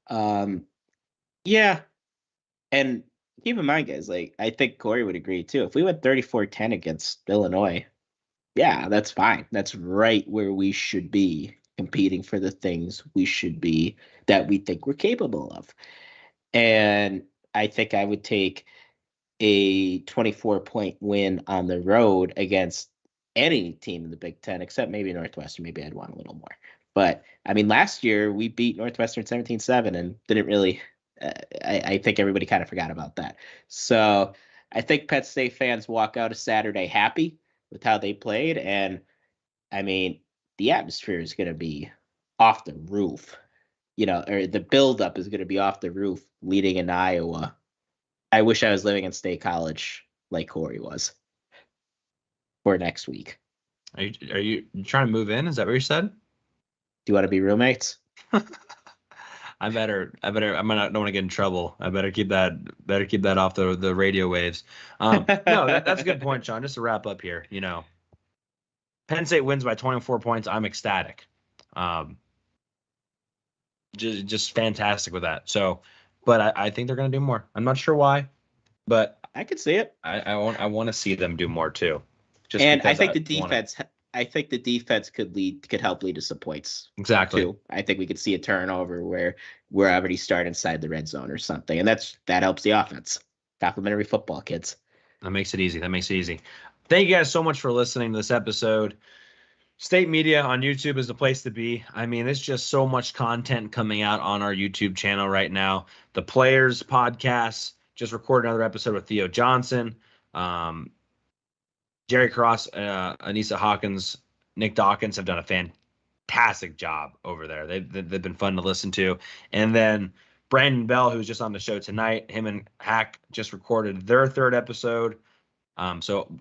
Yeah. And keep in mind, guys, like I think Cory would agree too. If we went 34-10 against Illinois, yeah, that's fine. That's right where we should be, competing for the things we should be that we think we're capable of. And I think I would take a 24-point win on the road against any team in the Big Ten, except maybe Northwestern. Maybe I'd want a little more. But, I mean, last year we beat Northwestern 17-7 and didn't really I think everybody kind of forgot about that. So I think Penn State fans walk out of Saturday happy with how they played. And, I mean, the atmosphere is going to be off the roof, or the buildup is going to be off the roof leading in Iowa. I wish I was living in State College like Cory was for next week. Are you trying to move in? Is that what you said? Do you want to be roommates? I don't want to get in trouble. I better keep that off the radio waves. No, that's a good point, Shawn. Just to wrap up here, Penn State wins by 24 points, I'm ecstatic. Just fantastic with that. So, but I think they're going to do more. I'm not sure why, but I could see it. I want to see them do more too. Just and I think the defense. I think the defense could help lead to some points. Exactly. Too. I think we could see a turnover where we're already starting inside the red zone or something, and that helps the offense. Complimentary football, kids. That makes it easy. Thank you guys so much for listening to this episode. State Media on YouTube is the place to be. I mean, there's just so much content coming out on our YouTube channel right now. The Players podcast just recorded another episode with Theo Johnson. Jerry Cross, Anissa Hawkins, Nick Dawkins have done a fantastic job over there. They've been fun to listen to. And then Brandon Bell, who's just on the show tonight, him and Hack just recorded their third episode. So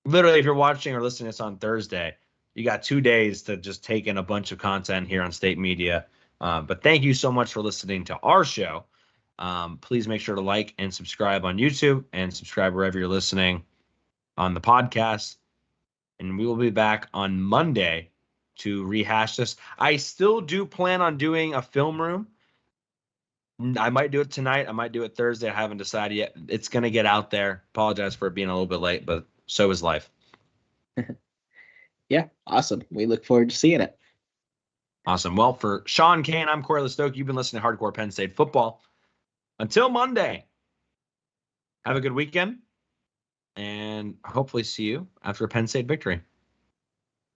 literally, if you're watching or listening to this on Thursday, you got 2 days to just take in a bunch of content here on State Media. But thank you so much for listening to our show. Please make sure to like and subscribe on YouTube and subscribe wherever you're listening on the podcast. And we will be back on Monday to rehash this. I still do plan on doing a film room. I might do it tonight. I might do it Thursday. I haven't decided yet. It's going to get out there. Apologize for it being a little bit late, but so is life. Yeah, awesome. We look forward to seeing it. Awesome. Well, for Shawn Kane, I'm Cory Lestochi. You've been listening to Hardcore Penn State Football. Until Monday, have a good weekend, and hopefully see you after a Penn State victory.